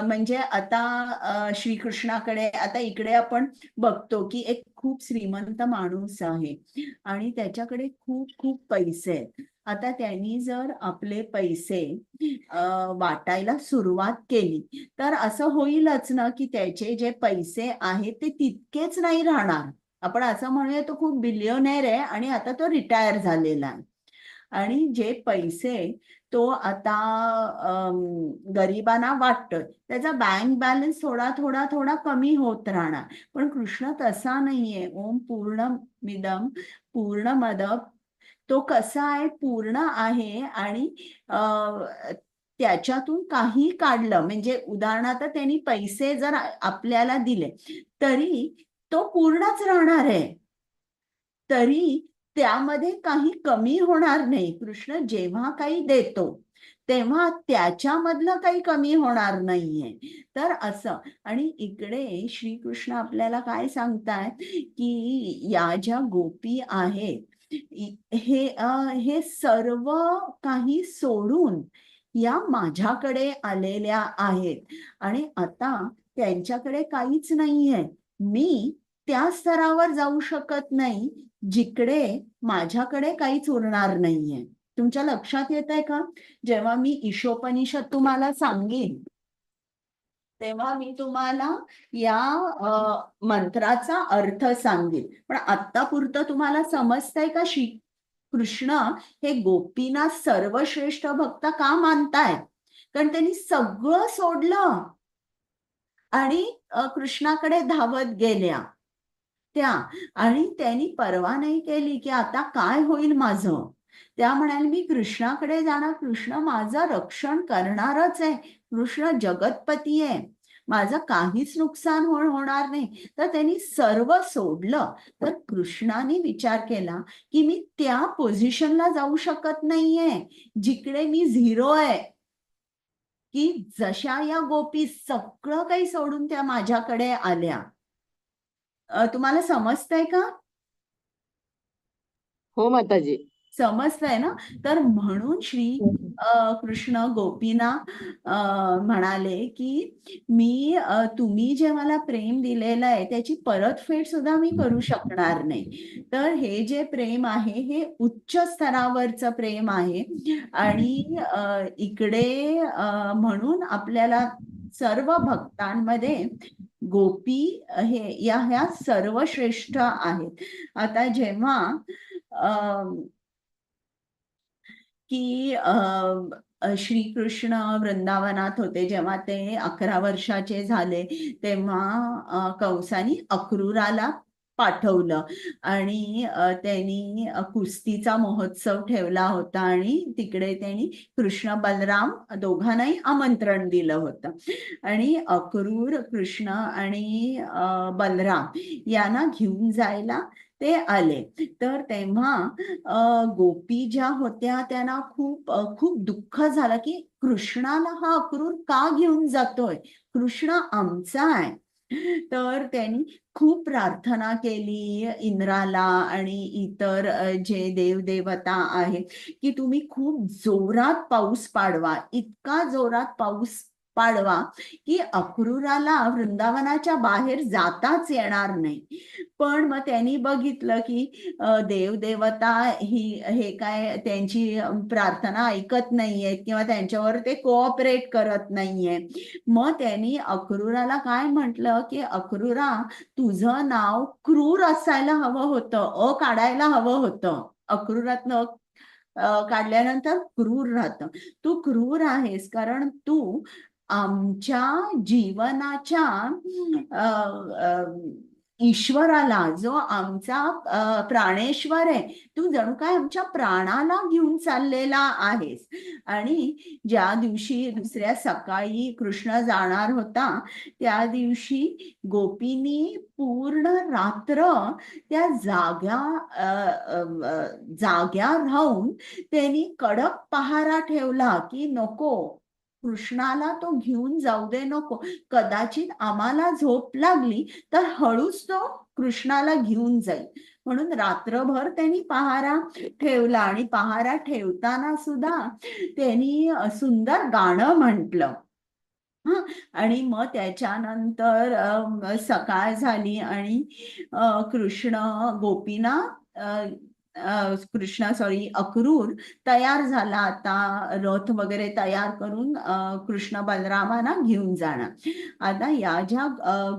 म्हणजे आता श्रीकृष्णाकडे, आता इकडे आपण बघतो की एक खूप श्रीमंत माणूस आहे आणि त्याच्याकडे खूप खूप पैसे आहेत. आता त्यांनी जर आपले पैसे वाटायला सुरुवात केली, तर असं होईलच ना की त्याचे जे पैसे आहेत ते तितकेच नाही राहणार. आपण असं म्हणूया तो खूप बिलियनेअर आहे आणि आता तो रिटायर झालेला आहे, आणि जे पैसे तो आता गरिबांना वाटतोय, त्याचा बँक बॅलन्स थोडा थोडा थोडा कमी होत राहणार. पण कृष्ण तसा नाहीये. ओम पूर्णमिदं पूर्णमद, तो कसा आहे, पूर्ण आहे. आणि त्याच्यातून काही काढलं, म्हणजे उदाहरणार्थ त्यांनी पैसे जर आपल्याला दिले तरी तो पूर्णच राहणार आहे, तरी त्यामध्ये काही कमी होणार नाही. कृष्ण जेव्हा काही देतो तेव्हा त्याच्यामधलं काही कमी होणार नाहीये. तर असं, आणि इकडे श्रीकृष्ण आपल्याला काय सांगतायत की या ज्या गोपी आहेत हे सर्व काही सोडून या माझ्याकडे आलेल्या आहेत, आणि आता त्यांच्याकडे काहीच नाहीये. मी त्या स्तरावर जाऊ शकत नाही जिकडे माझ्याकडे काहीच उरणार नाहीये. तुमच्या लक्षात येत आहे का? जेव्हा मी ईशोपनिषद तुम्हाला सांगेन तेव्हा मी तुम्हाला या मंत्राचा अर्थ सांगेन, पण आत्तापुरतं तुम्हाला समजतंय का कृष्ण हे गोपींना सर्वश्रेष्ठ भक्त का मानतायत? कारण त्यांनी सगळं सोडलं आणि कृष्णाकडे धावत गेल्या त्या, आणि त्यांनी पर्वा नाही केली की आता काय होईल माझं. त्या म्हणाल्या मी कृष्णाकडे जाणार, कृष्ण माझं रक्षण करणारच आहे, कृष्ण जगतपती आहे, माझं काहीच नुकसान होणार नाही. तर त्यांनी सर्व सोडलं. तर कृष्णाने विचार केला की मी त्या पोझिशनला जाऊ शकत नाहीये जिकडे मी झिरो आहे, की जशा या गोपी सगळं काही सोडून त्या माझ्याकडे आल्या. तुम्हाला समजतंय का? हो माताजी. समजतंय ना? तर म्हणून श्री कृष्ण गोपींना म्हणाले की मी तुम्ही जे मला प्रेम दिलेलं आहे त्याची परतफेड सुद्धा मी करू शकणार नाही. तर हे जे प्रेम आहे हे उच्च स्तरावरचं प्रेम आहे. आणि इकडे म्हणून आपल्याला सर्व भक्तांमध्ये गोपी ह्या सर्वश्रेष्ठ आहेत. आता जेव्हा की श्रीकृष्ण वृंदावनात होते, जेव्हा ते 11 वर्षाचे झाले तेव्हा कंसाने अक्रूराला पाठवलं आणि त्यांनी कुस्तीचा महोत्सव ठेवला होता आणि तिकडे त्यांनी कृष्ण बलराम दोघांनाही आमंत्रण दिलं होतं. आणि अक्रूर, कृष्ण आणि बलराम यांना घेऊन जायला ते आले. तर तेव्हा गोपी ज्या होत्या त्यांना खूप दुःख झालं की कृष्णाला हा अक्रूर का घेऊन जातोय, कृष्ण आमचा आहे. तर त्यांनी खूप प्रार्थना केली इंद्राला आणि इतर जे देवदेवता आहेत की तुम्ही खूप जोरात पाऊस पाडवा, इतका जोरात पाऊस पाडवा की अक्रूराला वृंदावनाच्या बाहेर जाताच येणार नाही. पण मग त्यांनी बघितलं की देवदेवता हे काय त्यांची प्रार्थना ऐकत नाहीये किंवा त्यांच्यावर ते कोऑपरेट करत नाहीये. मग त्यांनी अक्रूराला काय म्हटलं की अक्रूरा, तुझं नाव क्रूर असायला हवं होतं, काढायला हवं होतं. अक्रूरातनं काढल्यानंतर क्रूर राहतं. तू क्रूर आहेस कारण तू आमच्या जीवनाच्या ईश्वराला, जो आमचा प्राणेश्वर आहे, तू जणू काय आमच्या प्राणाला घेऊन चाललेला आहेस. आणि ज्या दिवशी दुसऱ्या सकाळी कृष्ण जाणार होता त्या दिवशी गोपींनी पूर्ण रात्र त्या जाग्या राहून त्यांनी कडक पहारा ठेवला की नको, कृष्णाला तो घेऊन जाऊ दे नको, कदाचित आम्हाला झोप लागली तर हळूच तो कृष्णाला घेऊन जाईल. म्हणून रात्रभर त्यांनी पहारा ठेवला आणि पहारा ठेवताना सुद्धा त्यांनी सुंदर गाणं म्हटलं. आणि मग त्याच्यानंतर सकाळ झाली आणि कृष्ण गोपीना अक्रूर तयार झाला, आता रथ वगैरे तयार करून कृष्ण बलरामांना घेऊन जाणार. आता या ज्या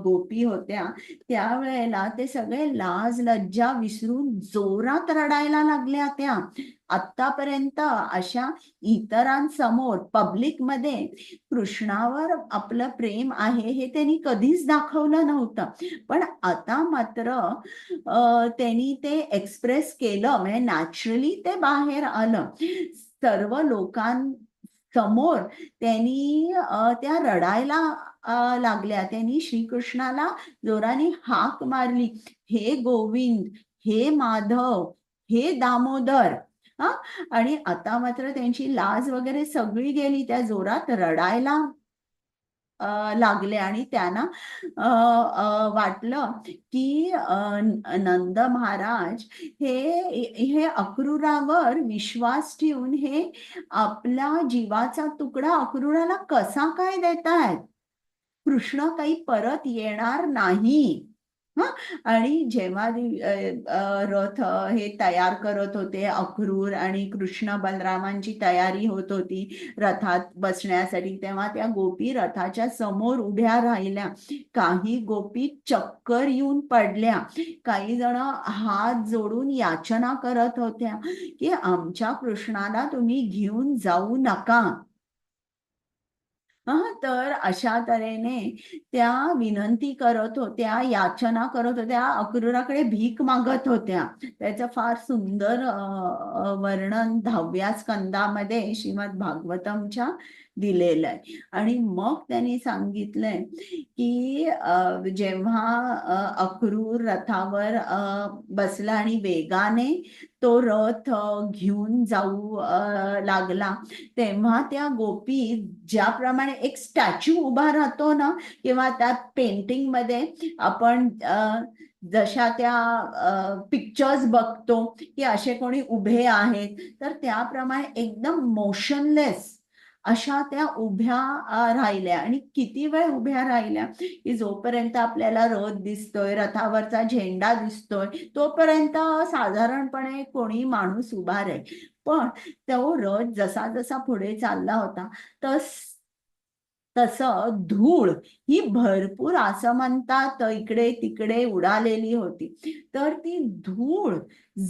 गोपी होत्या त्यावेळेला ते सगळे लाज लज्जा विसरून जोरात रडायला लागल्या. त्या आतापर्यंत अशा इतरांसमोर पब्लिक मध्ये कृष्णावर आपलं प्रेम आहे हे त्यांनी कधीच दाखवलं नव्हतं. पण आता मात्र त्यांनी ते एक्सप्रेस केलं, म्हणजे नॅचरली ते बाहेर आलं. सर्व लोकांसमोर त्यांनी त्या रडायला लागल्या. त्यांनी श्रीकृष्णाला जोराने हाक मारली, हे गोविंद, हे माधव, हे दामोदर. आणि आता मात्र त्यांची लाज वगैरे सगळी गेली, त्या जोरात रडायला लागले आणि त्यांना वाटलं की नंद महाराज हे अक्रूरावर विश्वास ठेवून हे आपला जीवाचा तुकडा अक्रूराला कसा काय देतायत, कृष्ण काही परत येणार नाही. आणि जेव्हा रथ हे तयार करत होते, अक्रूर आणि कृष्ण बलरामांची तयारी होत होती रथात बसण्यासाठी, तेव्हा त्या गोपी रथाच्या समोर उभ्या राहिल्या. काही गोपी चक्कर येऊन पडल्या, काही जण हात जोडून याचना करत होत्या की आमच्या कृष्णाला तुम्ही घेऊन जाऊ नका. तर अशा तऱ्हेने त्या विनंती करत होत्या, याचना करत होत्या, अक्रूराकडे भीक मागत होत्या. त्याचं फार सुंदर वर्णन 10व्या स्कंदामध्ये श्रीमद भागवतमच्या दिलेलं आहे. आणि मग त्यांनी सांगितलंय की जेव्हा अक्रूर रथावर बसला आणि वेगाने तो रथ घेऊन जाऊ लागला, तेव्हा त्या गोपी ज्याप्रमाणे एक स्टॅच्यू उभा राहतो ना, किंवा त्या पेंटिंग मध्ये आपण जशा त्या पिक्चर्स बघतो की असे कोणी उभे आहेत, तर त्याप्रमाणे एकदम मोशनलेस अशा त्या उभ्या राहिल्या. आणि किती वेळ उभ्या राहिल्या की जोपर्यंत आपल्याला रथ दिसतोय, रथावरचा झेंडा दिसतोय, तोपर्यंत साधारणपणे कोणी माणूस उभा राहील. पण तो रथ जसा जसा पुढे चालला होता तसं धूळ ही भरपूर असं म्हणतात इकडे तिकडे उडालेली होती. तर ती धूळ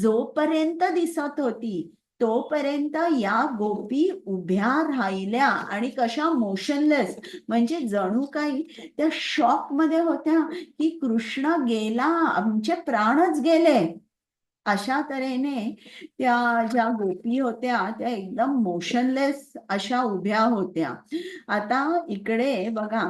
जोपर्यंत दिसत होती तोपर्यंत या गोपी उभ्या राहिल्या आणि कशा मोशनलेस, म्हणजे जणू काही त्या शॉक मध्ये होत्या की कृष्ण गेला, आमचे प्राणच गेले. अशा तऱ्हेने त्या ज्या गोपी होत्या त्या एकदम मोशनलेस अशा उभ्या होत्या. आता इकडे बघा,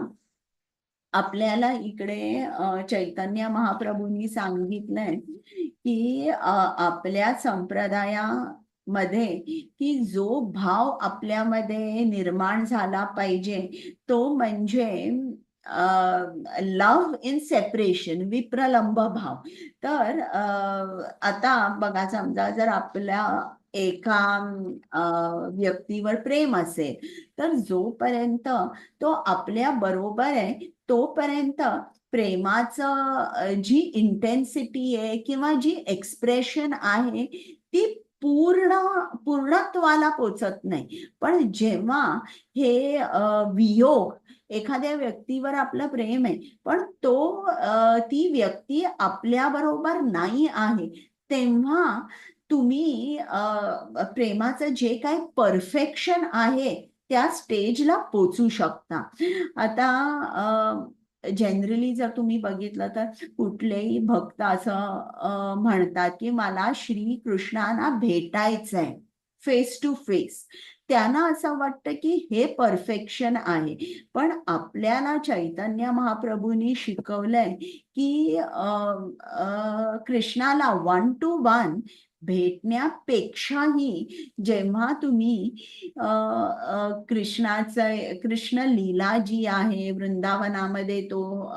आपल्याला इकडे चैतन्य महाप्रभूंनी सांगितलंय की आपल्या संप्रदायामध्ये की जो भाव आपल्यामध्ये निर्माण झाला पाहिजे तो म्हणजे लव्ह इन सेपरेशन, विप्रलंब भाव. तर आता बघा, समजा जर आपल्या एका व्यक्तीवर प्रेम असेल, तर जोपर्यंत तो आपल्या बरोबर आहे तोपर्यंत प्रेमाचं जी इंटेन्सिटी आहे किंवा जी एक्सप्रेशन आहे ती पूर्णत्वाला पोचत नाही. पण जेव्हा हे वियोग, एखाद्या व्यक्तीवर आपलं प्रेम आहे पण ती व्यक्ती आपल्या बरोबर नाही आहे, तेव्हा तुम्ही प्रेमाचं जे काही परफेक्शन आहे त्या स्टेजला पोचू शकता. आता जनरली जर तुम्ही बघितलं तर कुठलेही भक्त असं म्हणतात की मला श्रीकृष्णांना भेटायचंय फेस टू फेस. त्यांना असं वाटतं की हे परफेक्शन आहे. पण आपल्याला चैतन्य महाप्रभूंनी शिकवलंय की कृष्णाला 1 to 1 भेटण्यापेक्षाही जेव्हा तुम्ही कृष्ण लीला जी आहे वृंदावनामध्ये, तो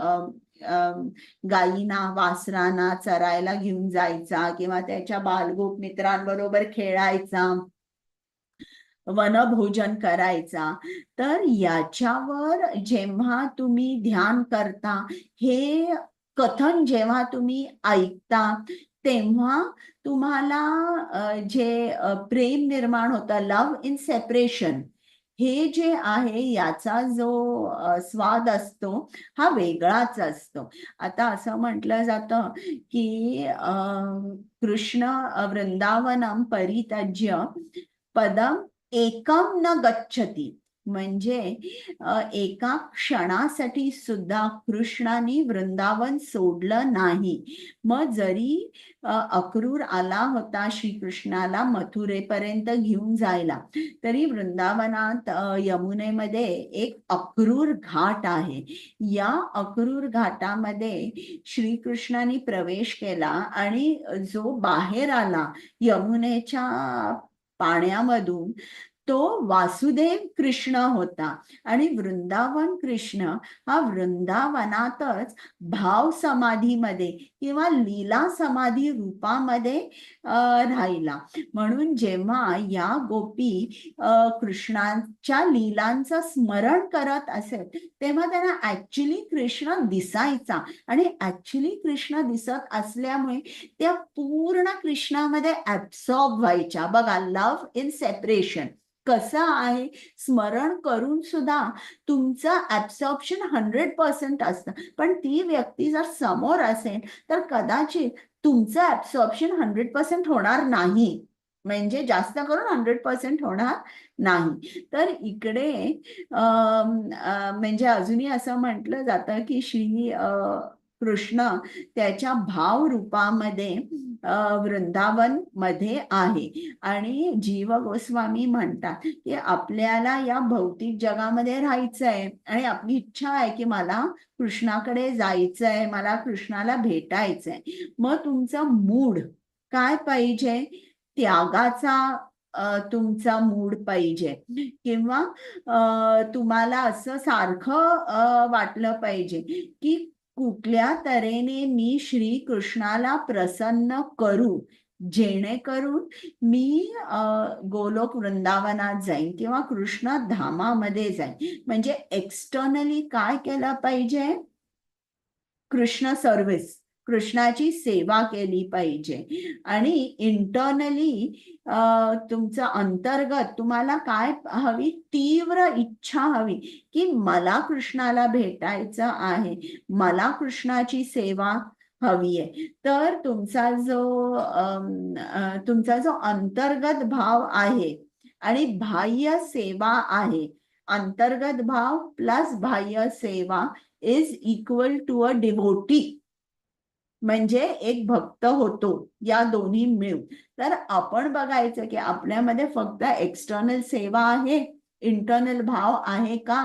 गायीना वासरांना चरायला घेऊन जायचा किंवा त्याच्या बालगोप मित्रांबरोबर खेळायचा, वनभोजन करायचा, तर याच्यावर जेव्हा तुम्ही ध्यान करता, हे कथन जेव्हा तुम्ही ऐकता, तेव्हा तुम्हाला जे प्रेम निर्माण होतं, लव्ह इन सेपरेशन, हे जे आहे याचा जो स्वाद असतो हा वेगळाच असतो. आता असं म्हटलं जातं की कृष्ण वृंदावनम परित्यज्य पदम एकम न गच्छति, म्हणजे एका क्षणासाठी सुद्धा कृष्णाने वृंदावन सोडलं नाही. मग जरी अक्रूर आला होता श्रीकृष्णाला मथुरेपर्यंत घेऊन जायला, तरी वृंदावनात यमुनेमध्ये एक अक्रूर घाट आहे. या अक्रूर घाटामध्ये श्रीकृष्णाने प्रवेश केला आणि जो बाहेर आला यमुनेच्या पाण्यामधून, तो वासुदेव कृष्ण होता आणि वृंदावन कृष्ण हा वृंदावनातच भाव समाधीमध्ये किंवा लीला समाधी रूपामध्ये राहिला. म्हणून जेव्हा या गोपी कृष्णाच्या लीलांचं स्मरण करत असेल तेव्हा त्यांना ऍक्च्युली कृष्ण दिसायचा आणि ऍक्च्युली कृष्ण दिसत असल्यामुळे त्या पूर्ण कृष्णामध्ये ऍब्सॉर्ब व्हायच्या. बघा, लव्ह इन सेपरेशन कसं आहे, स्मरण करून सुद्धा तुमचं ऍब्सॉर्प्शन 100% असतं, पण ती व्यक्ती जर समोर असेल तर कदाचित तुमचं ऍब्सॉर्प्शन 100% होणार नाही, म्हणजे जास्त करून 100% होणार नाही. तर इकडे म्हणजे अजूनही असं म्हटलं जातं की श्री कृष्ण त्याच्या भाव रूपामध्ये वृंदावन मध्ये आहे आणि जीव गोस्वामी म्हणतात की आपल्याला या भौतिक जगामध्ये राहायचंय आणि आपली इच्छा आहे की मला कृष्णाकडे जायचंय, मला कृष्णाला भेटायचंय. मग तुमचा मूड काय पाहिजे? त्यागाचा तुमचा मूड पाहिजे किंवा तुम्हाला असं सारखं वाटलं पाहिजे की कुठल्या तऱ्हेने मी श्री कृष्णाला प्रसन्न करू जेणेकरून मी गोलोक वृंदावनात जाईन किंवा कृष्ण धामामध्ये जाईन. म्हणजे एक्सटर्नली काय केलं पाहिजे? कृष्ण सर्व्हिस, कृष्णाची सेवा केली पाहिजे. आणि इंटरनली तुमचं अंतर्गत तुम्हाला काय हवी? तीव्र इच्छा हवी की मला कृष्णाला भेटायचं आहे, मला कृष्णाची सेवा हवी आहे. तर तुमचा जो अंतर्गत भाव आहे आणि बाह्य सेवा आहे, अंतर्गत भाव प्लस बाह्य सेवा इज इक्वल टू अ डिव्होटी, म्हणजे एक भक्त होतो, या दोन्ही मिळून. तर आपण बघायचं की आपल्यामध्ये फक्त एक्सटर्नल सेवा आहे, इंटरनल भाव आहे का?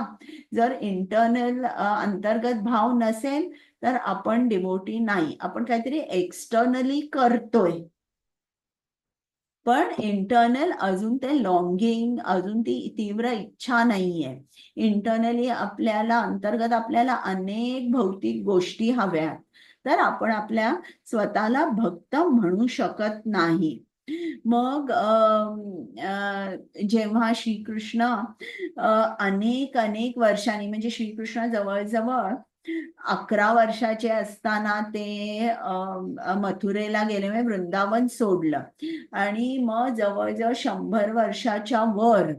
जर इंटरनल अंतर्गत भाव नसेल तर आपण डिव्होटी नाही, आपण काहीतरी एक्सटर्नली करतोय पण इंटरनल अजून ते लॉंगिंग, अजून ती तीव्र इच्छा नाहीये. इंटरनली आपल्याला अंतर्गत आपल्याला अनेक भौतिक गोष्टी हव्या, तर आपण आपल्या स्वतःला भक्त म्हणू शकत नाही. मग जेव्हा श्रीकृष्ण अनेक अनेक वर्षांनी, म्हणजे श्रीकृष्ण जवळजवळ 11 वर्षाचे असताना ते मथुरेला गेले, म्हणजे वृंदावन सोडलं आणि मग जवळजवळ 100 वर्षाच्या वर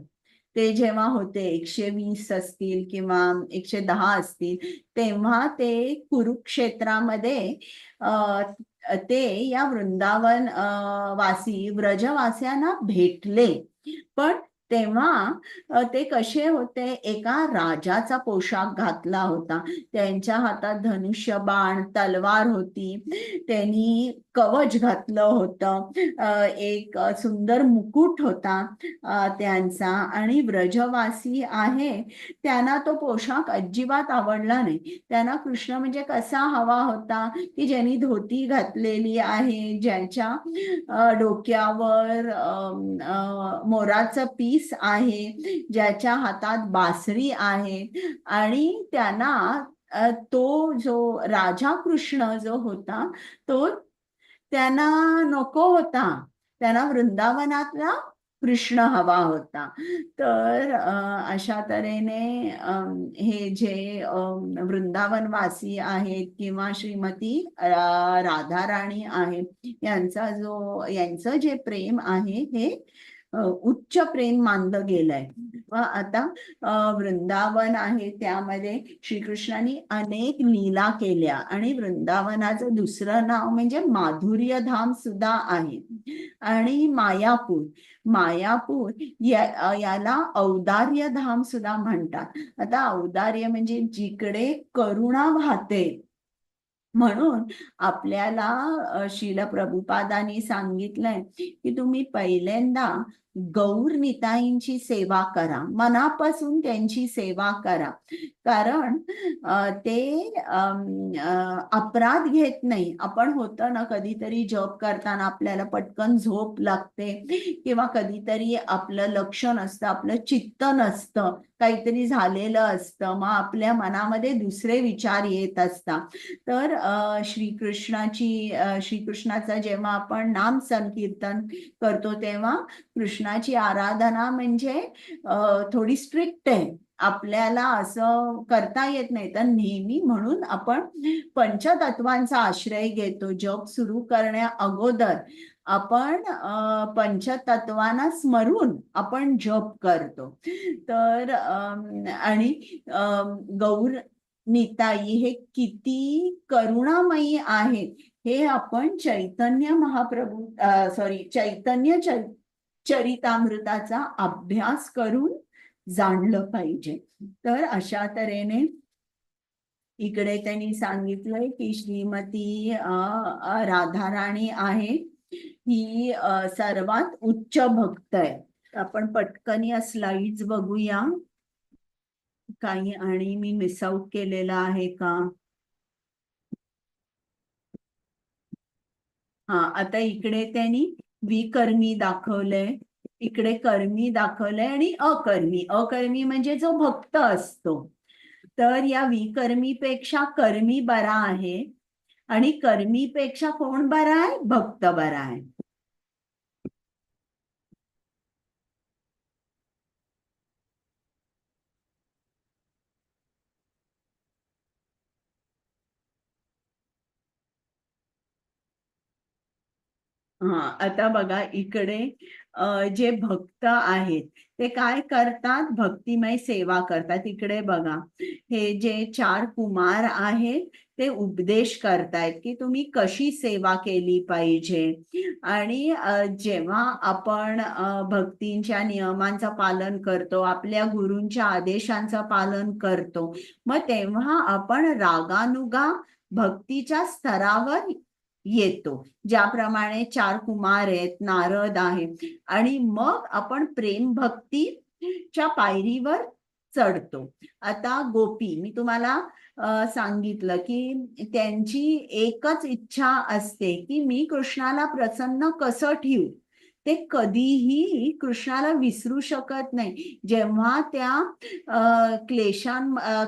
ते जेव्हा होते, 120 असतील किंवा 110 असतील, तेव्हा ते कुरुक्षेत्रामध्ये ते या वृंदावन वासी व्रजवासियांना भेटले. पण तेव्हा ते कसे होते? एका राजाचा पोशाख घातला होता, त्यांच्या हातात धनुष्य बाण तलवार होती, त्यांनी कवच घातलं होतं, एक सुंदर मुकुट होता त्यांचा. आणि व्रजवासी आहे त्यांना तो पोशाख अजिबात आवडला नाही. त्यांना कृष्ण म्हणजे कसा हवा होता की ज्यांनी धोती घातलेली आहे, ज्यांच्या डोक्यावर मोराचं पीस आहे, ज्याच्या हातात बासरी आहे. आणि त्यांना तो जो राजा कृष्ण जो होता तो त्यांना नको होता, त्यांना वृंदावनातला कृष्ण हवा होता. तर अशा तऱ्हेने हे जे वृंदावनवासी आहेत किंवा श्रीमती राधाराणी आहेत, यांचं जे प्रेम आहे हे उच्च प्रेम मानलं गेलंय. व आता वृंदावन आहे त्यामध्ये श्रीकृष्णाने अनेक लीला केल्या आणि वृंदावनाचं दुसरं नाव म्हणजे माधुर्य धाम सुद्धा आहे. आणि मायापूर याला औदार्य धाम सुद्धा म्हणतात. आता औदार्य म्हणजे जिकडे करुणा वाहते. म्हणून आपल्याला श्रील प्रभुपादांनी सांगितलंय की तुम्ही पहिल्यांदा गौर निताईंची सेवा करा, मनापासून त्यांची सेवा करा. कारण ते अपराध घेत नाही. आपण होतं ना कधीतरी जप करताना आपल्याला पटकन झोप लागते, किंवा कधीतरी आपलं लक्ष नसतं, आपलं चित्त नसतं, काहीतरी झालेलं असतं, मग आपल्या मनामध्ये दुसरे विचार येत असतात. तर श्रीकृष्णाचा जेव्हा आपण नाम संकीर्तन करतो तेव्हा कृष्णाची आराधना म्हणजे थोडी स्ट्रिक्ट आहे. आपल्याला असं करता येत नाही. तर नेहमी म्हणून आपण पंचतत्वांचा आश्रय घेतो. जप सुरू करण्या अगोदर आपण पंचतत्वांना स्मरून आपण जप करतो. तर आणि गौर निताई हे किती करुणामयी आहेत हे आपण चैतन्य चरितामृताचा अभ्यास करून जाणलं पाहिजे. तर अशा तऱ्हेने इकडे त्यांनी सांगितलंय की श्रीमती राधाराणी आहे, ही सर्वात उच्च भक्त आहे. आपण पटकन या स्लाइड्स बघूया काही, आणि मी मिस आउट केलेलं आहे का. आता इकडे त्यांनी विकर्मी दाखवलंय, इकडे कर्मी दाखवलंय आणि अकर्मी म्हणजे जो भक्त असतो. तर या विकर्मीपेक्षा कर्मी बरा आहे, आणि कर्मीपेक्षा कोण बरा आहे? भक्त बरा आहे. आता बघा इकडे जे भक्त आहेत ते काय करतात? भक्तिमय सेवा करतात. इकडे बघा, हे जे 4 कुमार आहेत ते उपदेश करतायत की तुम्ही कशी सेवा केली पाहिजे. आणि जेव्हा आपण भक्तींच्या नियमांचं पालन करतो, आपल्या गुरूंच्या आदेशांचं पालन करतो, मग तेव्हा आपण रागानुगा भक्तीच्या स्तरावर येतो. ज्याप्रमाणे 4 कुमार आहेत, नारद आहे, आणि मग आपण प्रेम भक्तीच्या पायरीवर चढतो. आता गोपी, मी तुम्हाला सांगितलं की त्यांची एकच इच्छा असते की मी कृष्णाला प्रसन्न कसं ठेवू. ते कधीही कृष्णाला विसरू शकत नाही. जेव्हा त्या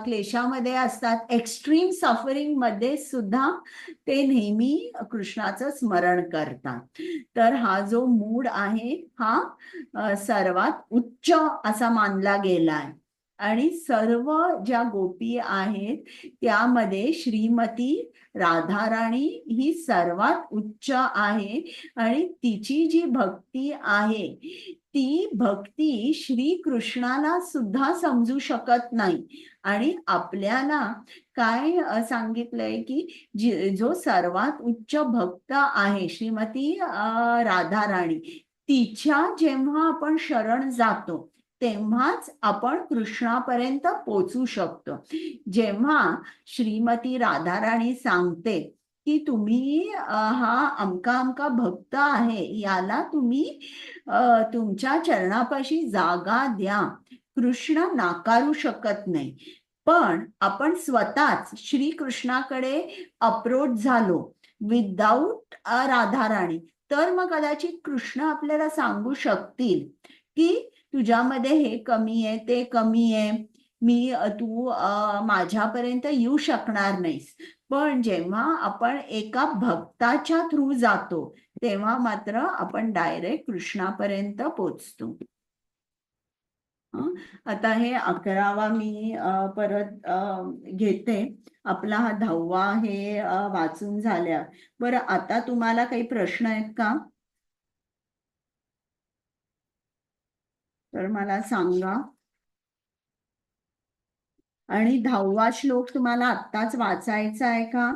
क्लेशामध्ये असतात, एक्स्ट्रीम सफरिंग मध्ये सुद्धा ते नेहमी कृष्णाचं स्मरण करतात. तर हा जो मूड आहे हा सर्वात उच्च असा मानला गेलाय. आणि सर्व ज्या गोपी आहेत त्यामध्ये श्रीमती राधाराणी ही सर्वात उच्च आहे, आणि तिची जी भक्ती आहे ती भक्ती श्रीकृष्णाला सुद्धा समजू शकत नाही. आणि आपल्याला काय सांगितलंय की जो सर्वात उच्च भक्त आहे श्रीमती राधाराणी, तिच्या जेव्हा आपण शरण जातो तेव्हाच आपण कृष्णापर्यंत पोचू शकतो. जेव्हा श्रीमती राधाराणी सांगते की तुम्ही हा अमका भक्त आहे, याला तुम्ही तुमच्या चरणापाशी जागा द्या, कृष्ण नाकारू शकत नाही. पण आपण स्वतःच श्रीकृष्णाकडे अप्रोच झालो विदाऊट राधाराणी, तर मग कदाचित कृष्ण आपल्याला सांगू शकतील की तुझ्यामध्ये हे कमी आहे, ते कमी आहे, तू माझ्यापर्यंत येऊ शकणार नाहीस. पण जेव्हा आपण एका भक्ताच्या थ्रू जातो तेव्हा मात्र आपण डायरेक्ट कृष्णापर्यंत पोचतो. आता हे 11वा मी परत घेते. आपला हा 10वा हे वाचून झाल्या. बरं, आता तुम्हाला काही प्रश्न आहेत का? तर मला सांगा. आणि 10वा श्लोक तुम्हाला आत्ताच वाचायचा आहे का?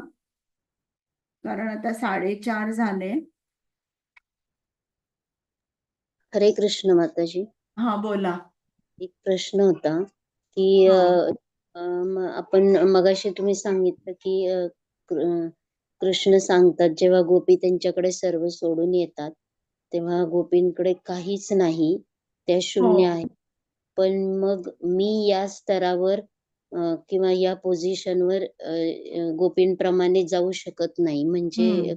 कारण आता 4:30 झाले. हरे कृष्ण माताजी. हा, बोला. एक प्रश्न होता की आपण मगाशी तुम्ही सांगितलं की कृष्ण सांगतात जेव्हा गोपी त्यांच्याकडे सर्व सोडून येतात तेव्हा गोपींकडे काहीच नाही, त्या हो शून्य आहेत. पण मग मी या स्तरावर किंवा या पोझिशनवर गोपींप्रमाणे जाऊ शकत नाही. म्हणजे हम्म